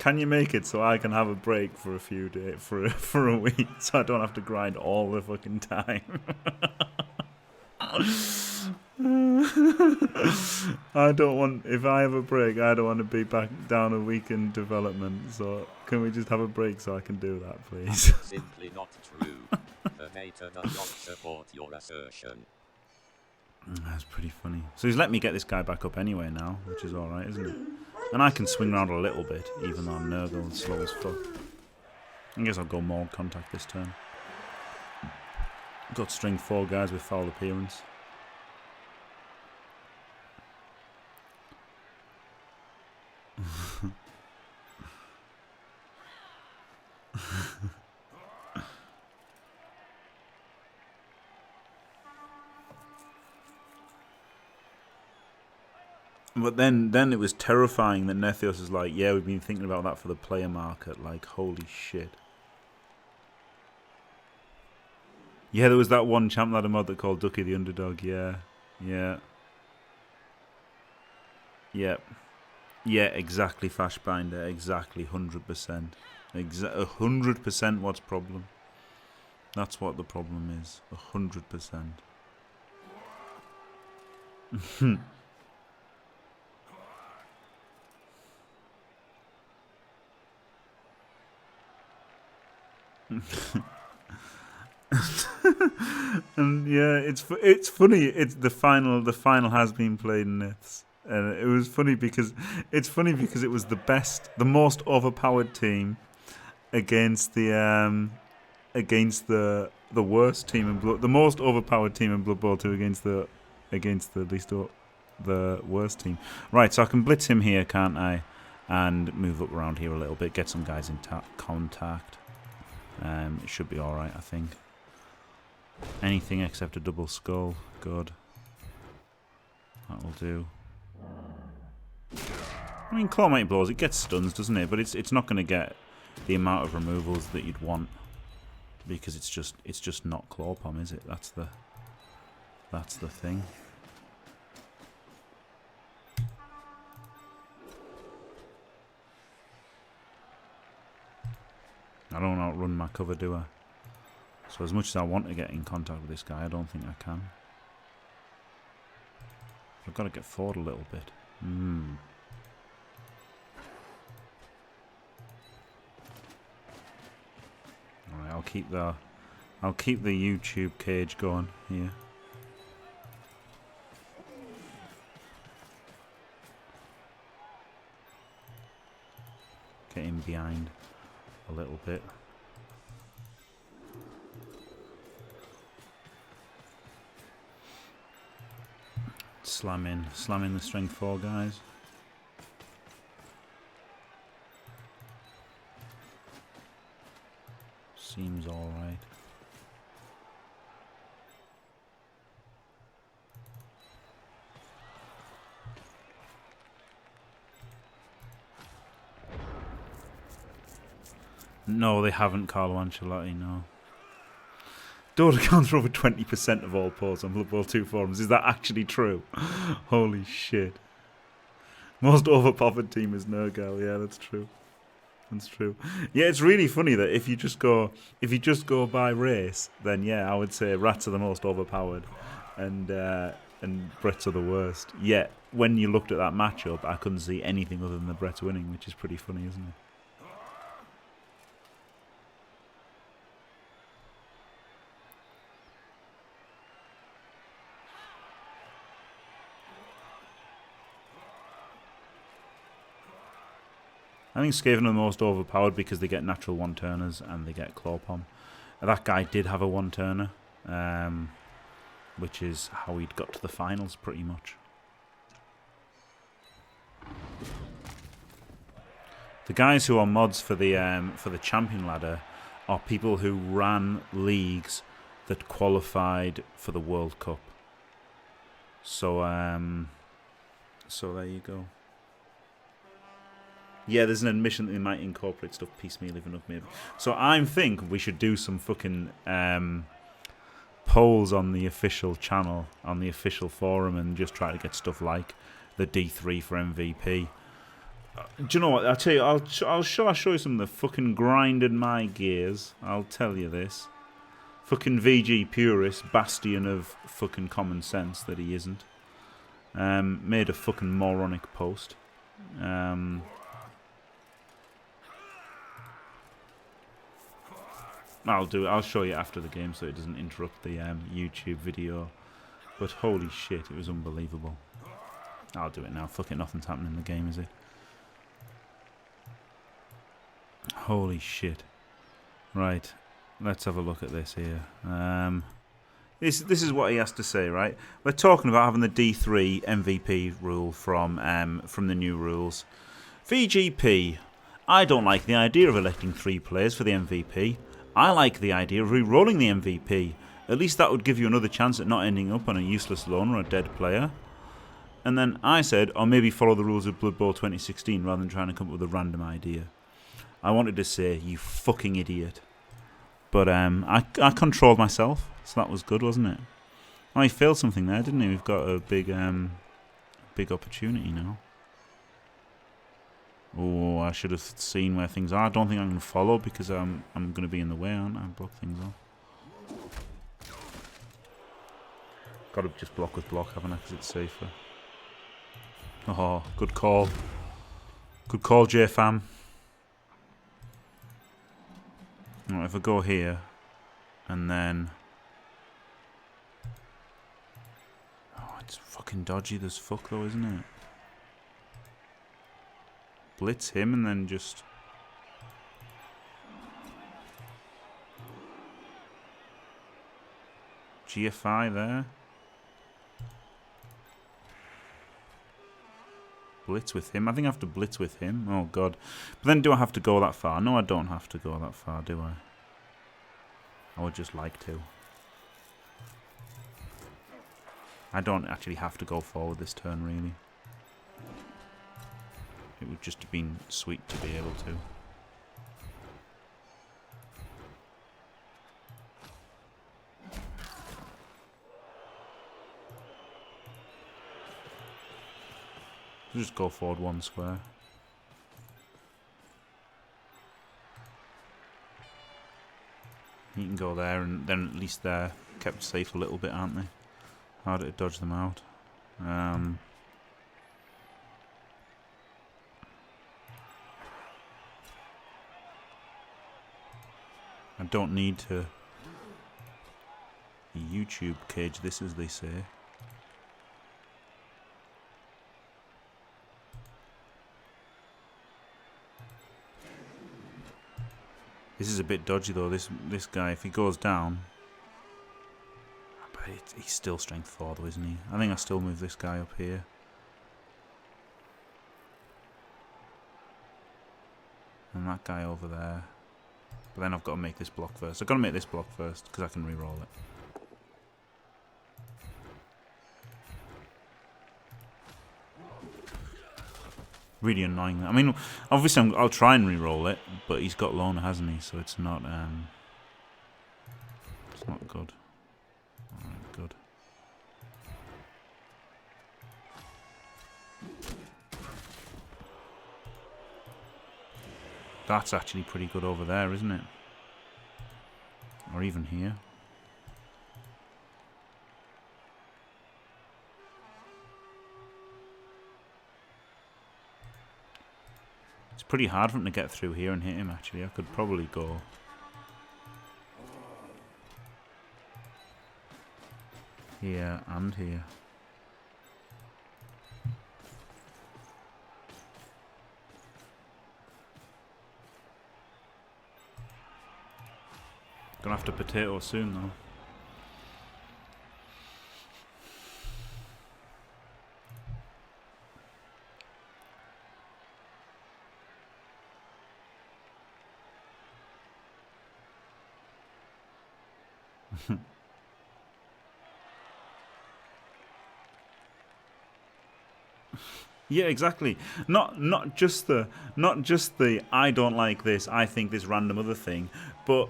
Speaker 1: Can you make it so I can have a break for a few days, for a week, so I don't have to grind all the fucking time? I don't want, if I have a break, I don't want to be back down a week in development, so can we just have a break so I can do that, please?
Speaker 2: Simply not true. The data does not support your assertion.
Speaker 1: That's pretty funny. So he's let me get this guy back up anyway now, which is alright, isn't it? And I can swing around a little bit, even though I'm Nurgle and slow as fuck. I guess I'll go Mold Contact this turn. Got string 4 guys with foul appearance. But then it was terrifying that Nethios is like, yeah, we've been thinking about that for the player market. Like, holy shit. Yeah, there was that one Champ Ladder mod that called Ducky the Underdog. Yeah. Yeah. Yep. Yeah, exactly, Fashbinder. Exactly, 100%. 100% what's problem. That's what the problem is. 100%. And yeah, it's funny. It's the final has been played in Niths. and it was funny because it was the most overpowered team against the worst team in the most overpowered team in Blood Bowl 2 against the the worst team. Right, so I can blitz him here, can't I? And move up around here a little bit, get some guys in contact. It should be all right, I think. Anything except a double skull, good. That'll do. I mean, Claw Mighty Blows, it gets stuns, doesn't it? But it's not going to get the amount of removals that you'd want because it's just not Claw Palm, is it? That's the thing. I don't outrun my cover, do I? So as much as I want to get in contact with this guy, I don't think I can. I've got to get forward a little bit. Alright, I'll keep the YouTube cage going here. Get in behind a little bit. Slamming the strength 4 guys. Seems alright. No, they haven't, Carlo Ancelotti, no. Dota accounts for over 20% of all posts on Blood Bowl 2 forums. Is that actually true? Holy shit. Most overpowered team is Nurgle. Yeah, that's true. That's true. Yeah, it's really funny that if you just go by race, then yeah, I would say rats are the most overpowered and Bretts are the worst. Yet when you looked at that matchup, I couldn't see anything other than the Bretts winning, which is pretty funny, isn't it? I think Skaven are the most overpowered because they get natural one-turners and they get Claw Palm. That guy did have a one-turner, which is how he'd got to the finals pretty much. The guys who are mods for the champion ladder are people who ran leagues that qualified for the World Cup. So there you go. Yeah, there's an admission that they might incorporate stuff piecemeal enough, maybe. So I think we should do some fucking polls on the official channel, on the official forum, and just try to get stuff like the D3 for MVP. Do you know what? I'll tell you. I'll show you some of the fucking grinded my gears. I'll tell you this. Fucking VG purist, bastion of fucking common sense that he isn't. Made a fucking moronic post. I'll show you after the game so it doesn't interrupt the YouTube video. But holy shit, it was unbelievable. I'll do it now. Fuck it, nothing's happening in the game, is it? Holy shit. Right, let's have a look at this here. This is what he has to say, right? We're talking about having the D3 MVP rule from the new rules. VGP. I don't like the idea of electing 3 players for the MVP. I like the idea of re-rolling the MVP. At least that would give you another chance at not ending up on a useless loner or a dead player. And then I said, or maybe follow the rules of Blood Bowl 2016 rather than trying to come up with a random idea. I wanted to say, you fucking idiot. But I controlled myself, so that was good, wasn't it? Oh, he failed something there, didn't he? We've got a big opportunity now. Oh, I should have seen where things are. I don't think I'm going to follow because I'm going to be in the way, aren't I? Block things off. Got to just block with block, haven't I? Because it's safer. Oh, good call. Good call, JFam. Right, if I go here, and then... Oh, it's fucking dodgy as fuck though, isn't it? blitz him and then just... GFI there. Blitz with him. I think I have to blitz with him. Oh, God. But then do I have to go that far? No, I don't have to go that far, do I? I would just like to. I don't actually have to go forward this turn, really. It would just have been sweet to be able to. Just go forward one square. You can go there, and then at least they're kept safe a little bit, aren't they? Harder to dodge them out. I don't need to YouTube cage this, as they say. This is a bit dodgy though. This guy, if he goes down, but he's still strength 4 though, isn't he? I think I still move this guy up here. And that guy over there. But then I've got to make this block first. I've got to make this block first because I can re-roll it. Really annoying. I mean, obviously I'll try and re-roll it, but he's got Loner, hasn't he? So it's not good. Alright, good. That's actually pretty good over there, isn't it? Or even here. It's pretty hard for him to get through here and hit him, actually. I could probably go... here and here. Gonna have to potato soon, though. Yeah, exactly. Not just the I don't like this, I think this random other thing, but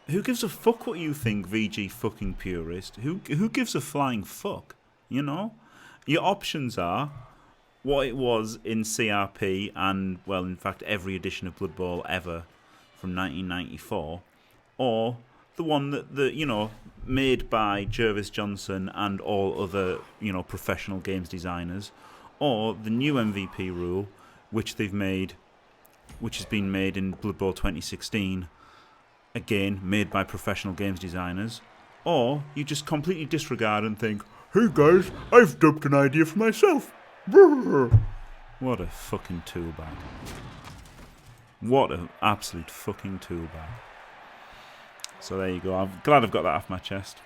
Speaker 1: who gives a fuck what you think, VG fucking purist? Who gives a flying fuck? You know? Your options are what it was in CRP and, well, in fact, every edition of Blood Bowl ever from 1994, or the one that you know, made by Jervis Johnson and all other, you know, professional games designers, or the new MVP rule, which they've made, which has been made in Blood Bowl 2016, again, made by professional games designers, or you just completely disregard and think, hey guys, I've dubbed an idea for myself. What a fucking tool bag. What an absolute fucking tool bag. So there you go. I'm glad I've got that off my chest.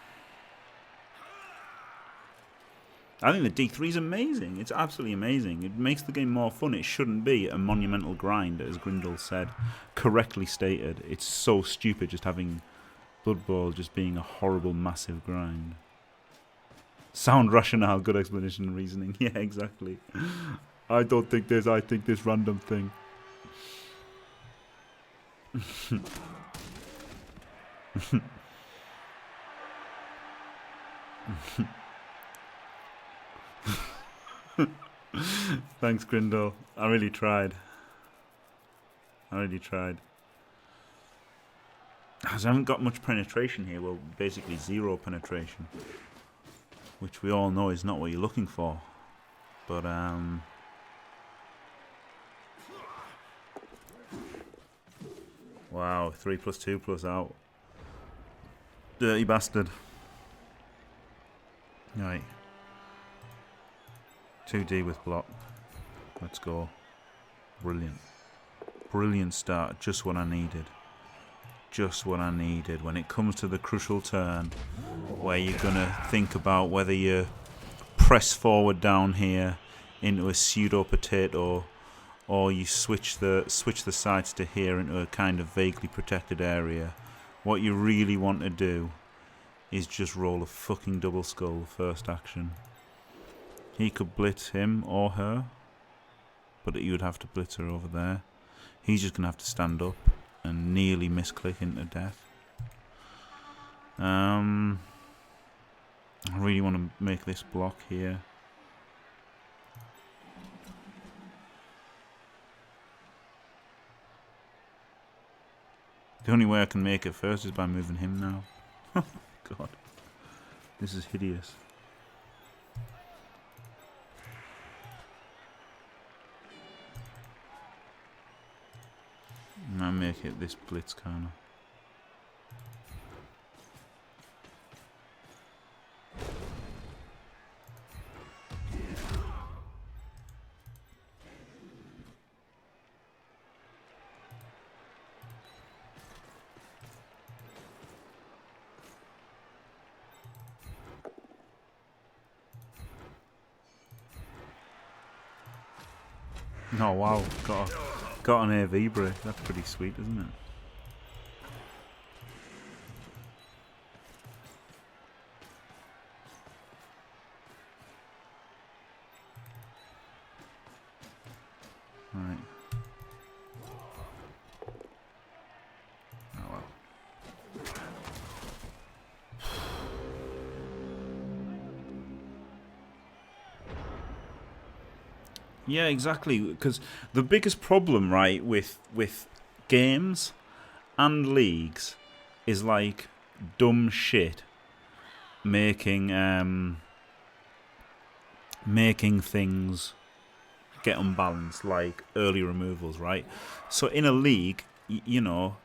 Speaker 1: I think the D3 is amazing. It's absolutely amazing. It makes the game more fun. It shouldn't be a monumental grind, as Grindle said. Correctly stated. It's so stupid just having Blood Bowl just being a horrible, massive grind. Sound rationale, good explanation and reasoning. Yeah, exactly. I don't think this, I think this random thing. Thanks, Grindle. I really tried. As I haven't got much penetration here, well, basically 0 penetration. Which we all know is not what you're looking for. But, wow, 3+2+ out. Dirty bastard. Right. 2D with block. Let's go. Brilliant. Brilliant start. Just what I needed. Just what I needed. When it comes to the crucial turn, where you're going to think about whether you press forward down here into a pseudo potato, or you switch the sides to here into a kind of vaguely protected area. What you really want to do is just roll a fucking double skull first action. He could blitz him or her, but you would have to blitz her over there. He's just going to have to stand up and nearly misclick into death. I really want to make this block here. The only way I can make it first is by moving him now. Oh my god. This is hideous. And I make it this blitz kind of. Oh wow, got an AV break. That's pretty sweet, isn't it? Right. Oh well. Yeah, exactly. Because the biggest problem, right, with games and leagues is like dumb shit making things get unbalanced, like early removals, right? So in a league, you know,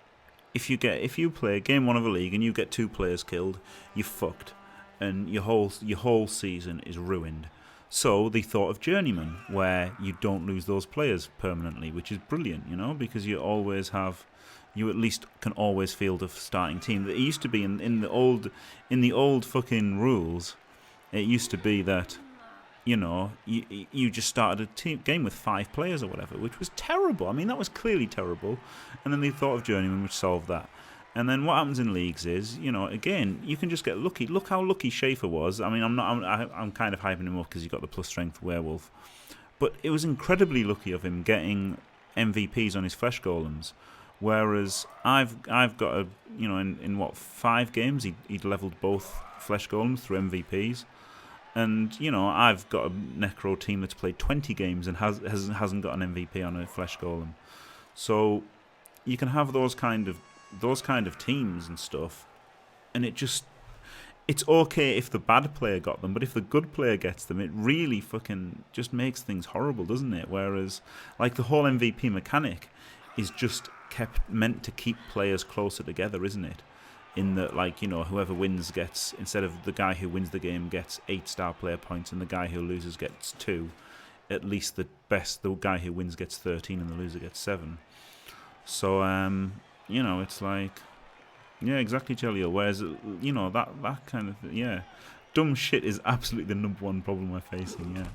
Speaker 1: if you play game one of a league and you get 2 players killed, you're fucked, and your whole season is ruined. So they thought of Journeyman, where you don't lose those players permanently, which is brilliant, you know, because you at least can always field a starting team. It used to be in the old fucking rules, it used to be that, you know, you just started a game with 5 players or whatever, which was terrible. I mean, that was clearly terrible. And then they thought of Journeyman, which solved that. And then what happens in leagues is, you know, again, you can just get lucky. Look how lucky Schaefer was. I mean, I'm kind of hyping him up because he got the plus strength werewolf, but it was incredibly lucky of him getting MVPs on his flesh golems. Whereas I've got a, you know, in what 5 games he'd leveled both flesh golems through MVPs. And, you know, I've got a Necro team that's played 20 games and hasn't got an MVP on a flesh golem. So you can have those kind of teams and stuff, and it's okay if the bad player got them, but if the good player gets them, it really fucking just makes things horrible, doesn't it? Whereas, like, the whole MVP mechanic is just meant to keep players closer together, isn't it? In that, like, you know, whoever wins gets, instead of the guy who wins the game gets 8 star player points and the guy who loses gets 2, at least the guy who wins gets 13 and the loser gets 7. So, you know, it's like, yeah, exactly, Jelio. Whereas, you know, that kind of, yeah, dumb shit is absolutely the number one problem we're facing, yeah.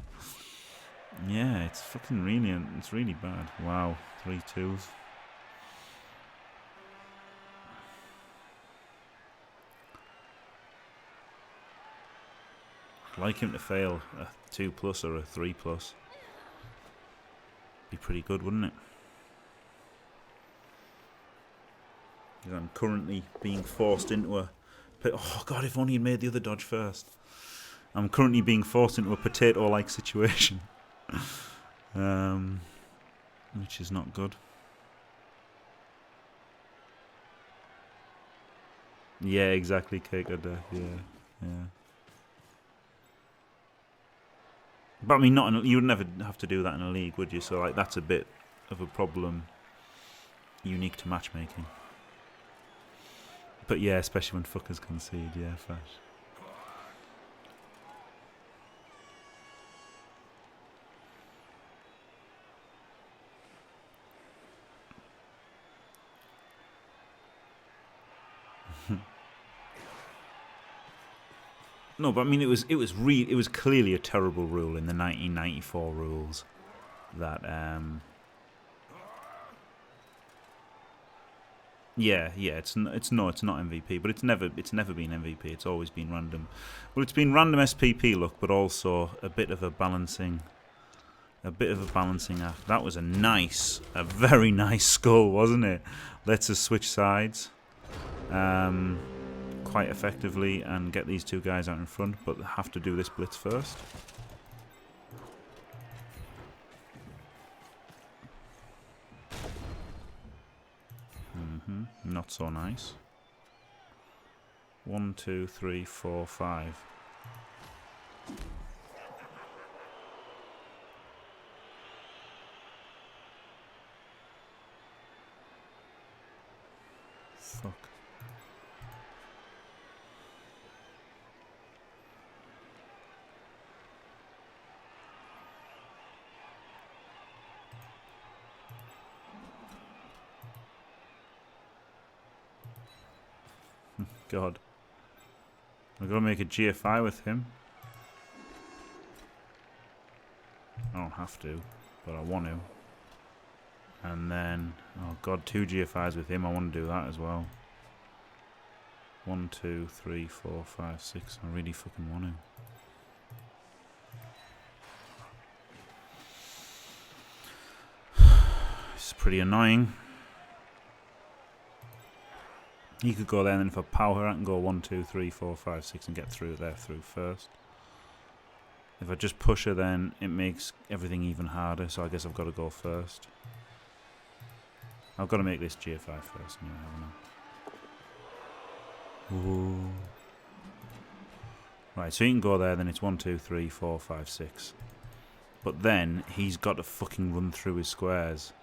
Speaker 1: Yeah, it's fucking really, it's really bad. Wow, 3 2s. I'd like him to fail a 2+ or a 3+. Be pretty good, wouldn't it? Because I'm currently being forced into a... Oh god, if only he'd made the other dodge first. I'm currently being forced into a potato-like situation. Which is not good. Yeah, exactly, cake of death, yeah. But I mean, you would never have to do that in a league, would you? So, like, that's a bit of a problem unique to matchmaking. But yeah, especially when fuckers concede, yeah, fash. No, but I mean, it was clearly a terrible rule in the 1994 rules that yeah, it's not MVP, but it's never been MVP. It's always been random. Well, it's been random SPP luck, but also a bit of a balancing act. That was a very nice skull, wasn't it? Lets us switch sides quite effectively and get these two guys out in front, but have to do this blitz first. Not so nice. 1, 2, 3, 4, 5. Fuck. God. I've got to make a GFI with him. I don't have to, but I want to. And then, oh god, 2 GFIs with him. I want to do that as well. 1, 2, 3, 4, 5, 6. I really fucking want to. It's pretty annoying. He could go there, and then if I power, I can go 1, 2, 3, 4, 5, 6 and get through first. If I just push her, then it makes everything even harder, so I guess I've got to go first. I've got to make this GFI first, anyway, haven't I? Ooh. Right, so he can go there, then it's 1, 2, 3, 4, 5, 6. But then he's got to fucking run through his squares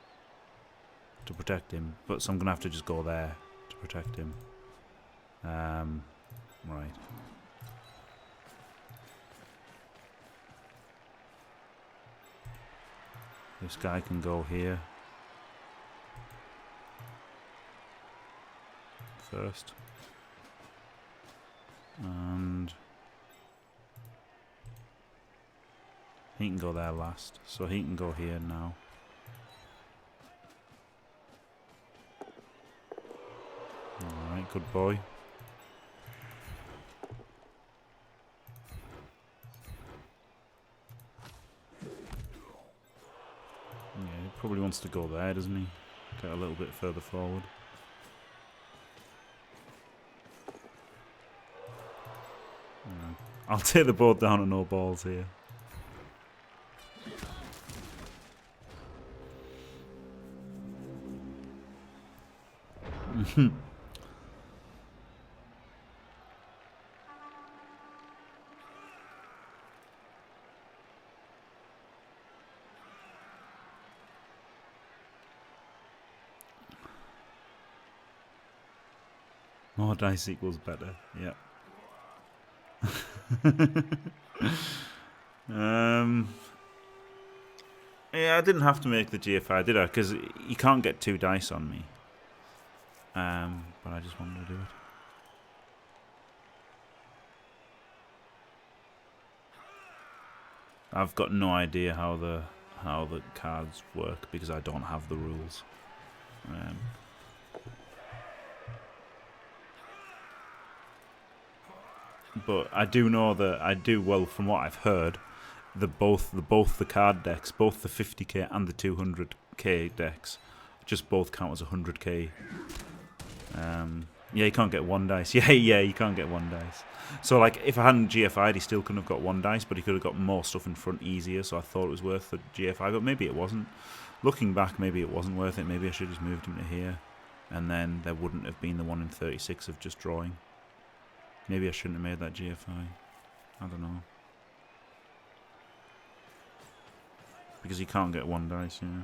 Speaker 1: to protect him. But so I'm going to have to just go there to protect him. Right. This guy can go here first. And he can go there last. So he can go here now. Alright, good boy. Yeah, he probably wants to go there, doesn't he? Get a little bit further forward. Yeah. I'll take the board down to no balls here. More dice equals better, yeah. Yeah, I didn't have to make the GFI, did I? Because you can't get 2 dice on me. But I just wanted to do it. I've got no idea how the cards work because I don't have the rules. But I do know that well from what I've heard, both the card decks, both the 50k and the 200k decks, just both count as 100k. Yeah, you can't get 1 dice. Yeah, you can't get 1 dice. So like, if I hadn't GFI'd, he still couldn't have got 1 dice, but he could have got more stuff in front easier. So I thought it was worth the GFI, but maybe it wasn't. Looking back, maybe it wasn't worth it. Maybe I should have just moved him to here, and then there wouldn't have been the 1 in 36 of just drawing. Maybe I shouldn't have made that GFI. I don't know. Because you can't get 1 dice, yeah.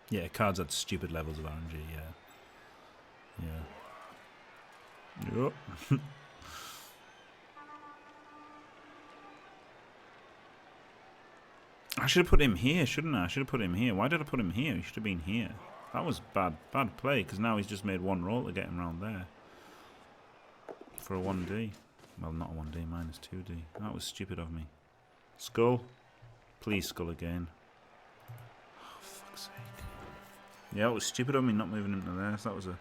Speaker 1: Yeah, cards at stupid levels of RNG, yeah. Yep. I should have put him here, shouldn't I? I should have put him here. Why did I put him here? He should have been here. That was bad play, because now he's just made one roll to get him around there. For a 1D. Well, not a 1D, minus 2D. That was stupid of me. Skull. Please skull again. Oh, fuck's sake. Yeah, it was stupid of me not moving him to there. So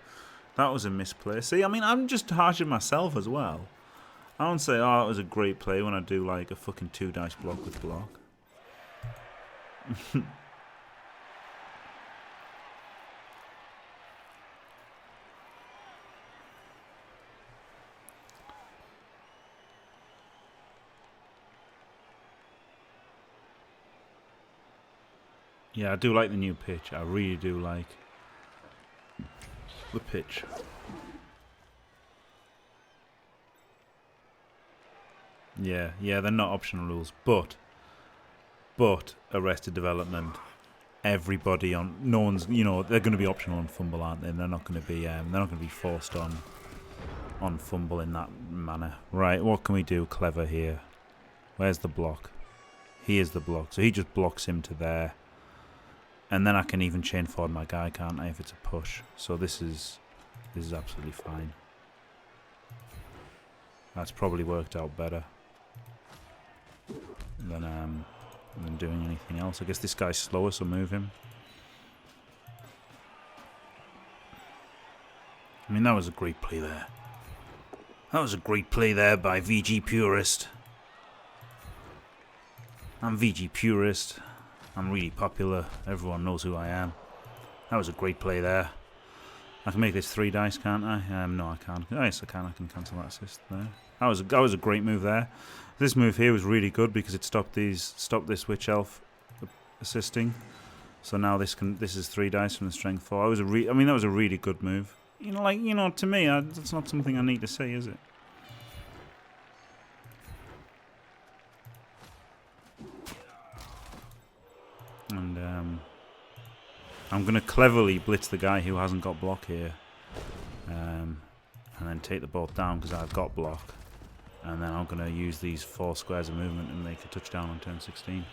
Speaker 1: that was a misplay. See, I mean, I'm just harsh on myself as well. I don't say, oh, it was a great play when I do like a fucking 2 dice block with block. Yeah, I do like the new pitch. I really do like the pitch. Yeah, they're not optional rules, but Arrested Development, everybody on, no one's, you know, they're going to be optional on fumble, aren't they? And they're not going to be forced on fumble in that manner. Right, what can we do clever here? Where's the block? Here's the block. So he just blocks him to there. And then I can even chain forward my guy, can't I, if it's a push. So this is absolutely fine. That's probably worked out better than doing anything else. I guess this guy's slower, so move him. I mean, that was a great play there. That was a great play there by VG Purist. I'm VG Purist. I'm really popular. Everyone knows who I am. That was a great play there. I can make this 3 dice, can't I? No, I can't. Oh, yes, I can. I can cancel that assist there. That was a great move there. This move here was really good because it stopped this witch elf assisting. So now this is 3 dice from the strength 4. I mean, that was a really good move. You know, to me, that's not something I need to say, is it? And I'm going to cleverly blitz the guy who hasn't got block here. And then take the boat down because I've got block. And then I'm going to use these 4 squares of movement and make a touchdown on turn 16.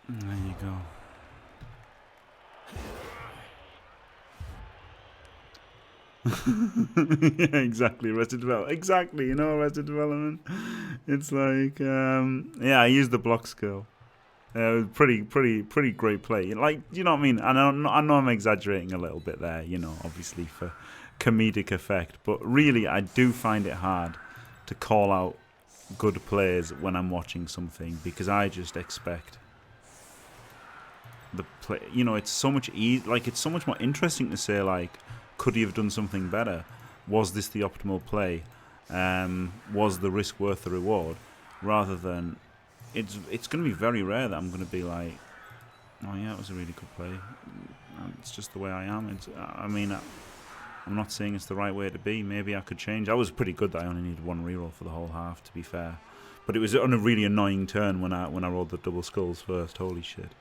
Speaker 1: There you go. Yeah, exactly. Arrested Development. Exactly, Arrested Development. It's like, yeah, I used the block skill. It was pretty great play. Like, you know what I mean? And I know I'm exaggerating a little bit there, obviously for comedic effect. But really, I do find it hard to call out good plays when I'm watching something because I just expect the play. It's so much it's so much more interesting to say, like, could he have done something better? Was this the optimal play? Was the risk worth the reward? Rather than, it's going to be very rare that I'm going to be like, oh yeah, it was a really good play. It's just the way I am. I'm not saying it's the right way to be. Maybe I could change. I was pretty good that I only needed 1 reroll for the whole half, to be fair. But it was on a really annoying turn when I rolled the double skulls first. Holy shit.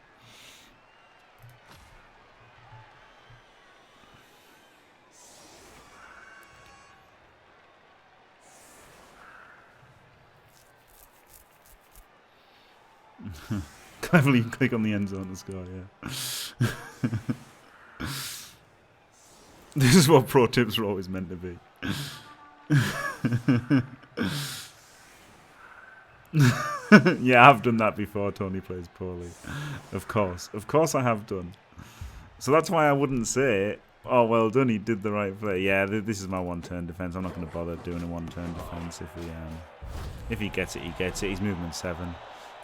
Speaker 1: Cleverly click on the end zone to score, yeah. This is what pro tips are always meant to be. Yeah, I've done that before. Tony plays poorly. Of course I have done. So that's why I wouldn't say, oh, well done, he did the right play. Yeah, this is my 1-turn defense. I'm not going to bother doing a 1-turn defense. If he gets it, he gets it. He's movement 7.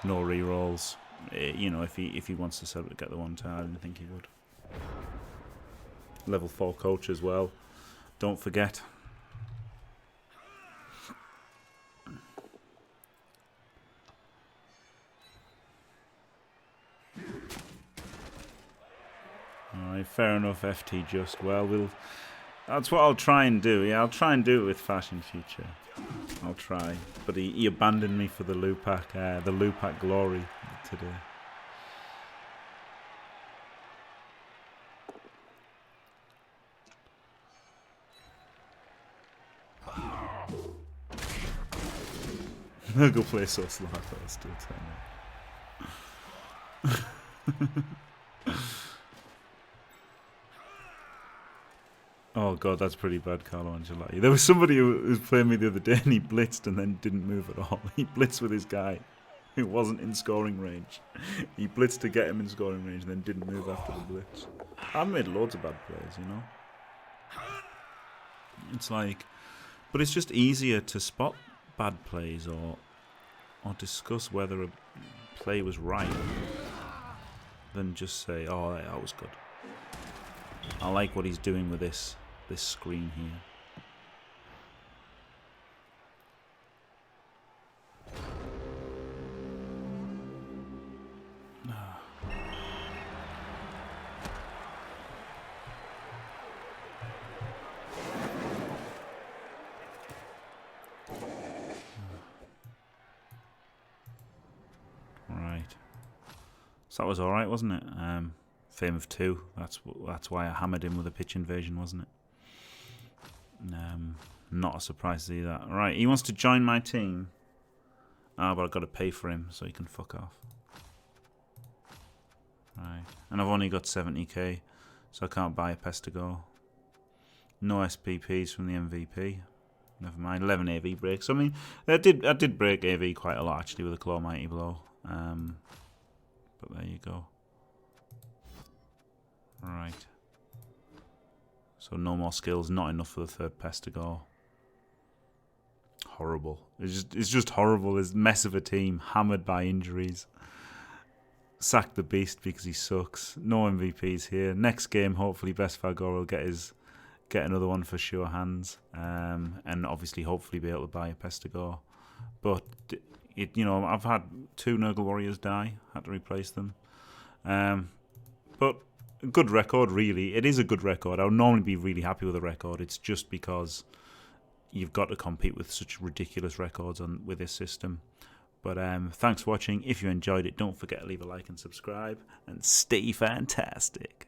Speaker 1: No rerolls. If he wants to get the 1-turn, I didn't think he would. Level 4 coach as well. Don't forget. Alright, fair enough, FT just. Well, that's what I'll try and do. Yeah, I'll try and do it with Fashion Future. I'll try. But he abandoned me for the Lupac glory today. Nurgle plays so slow, I thought I was still 10. Oh god, that's pretty bad, Carlo Ancelotti. There was somebody who was playing me the other day and he blitzed and then didn't move at all. He blitzed with his guy who wasn't in scoring range. He blitzed to get him in scoring range and then didn't move after the blitz. I've made loads of bad plays, you know. It's like, but it's just easier to spot bad plays or discuss whether a play was right than just say, oh, that was good. I like what he's doing with this screen here. Right. So that was alright, wasn't it? Fame of 2. That's why I hammered him with a pitch invasion, wasn't it? Not a surprise to see that. Right, he wants to join my team. But I've got to pay for him, so he can fuck off. Right, and I've only got 70k, so I can't buy a Pestigo. No SPPs from the MVP. Never mind. 11 AV breaks. I mean, I did break AV quite a lot actually with a Claw Mighty Blow. But there you go. Right. So no more skills, not enough for the third Pestigo. Horrible. It's just horrible. This mess of a team, hammered by injuries. Sack the beast because he sucks. No MVPs here. Next game, hopefully Best Fagor will get another one for sure hands. And obviously hopefully be able to buy a Pestigo. But I've had 2 Nurgle Warriors die, had to replace them. But a good record, really. It is a good record. I would normally be really happy with a record. It's just because you've got to compete with such ridiculous records with this system. But thanks for watching. If you enjoyed it, don't forget to leave a like and subscribe. And stay fantastic.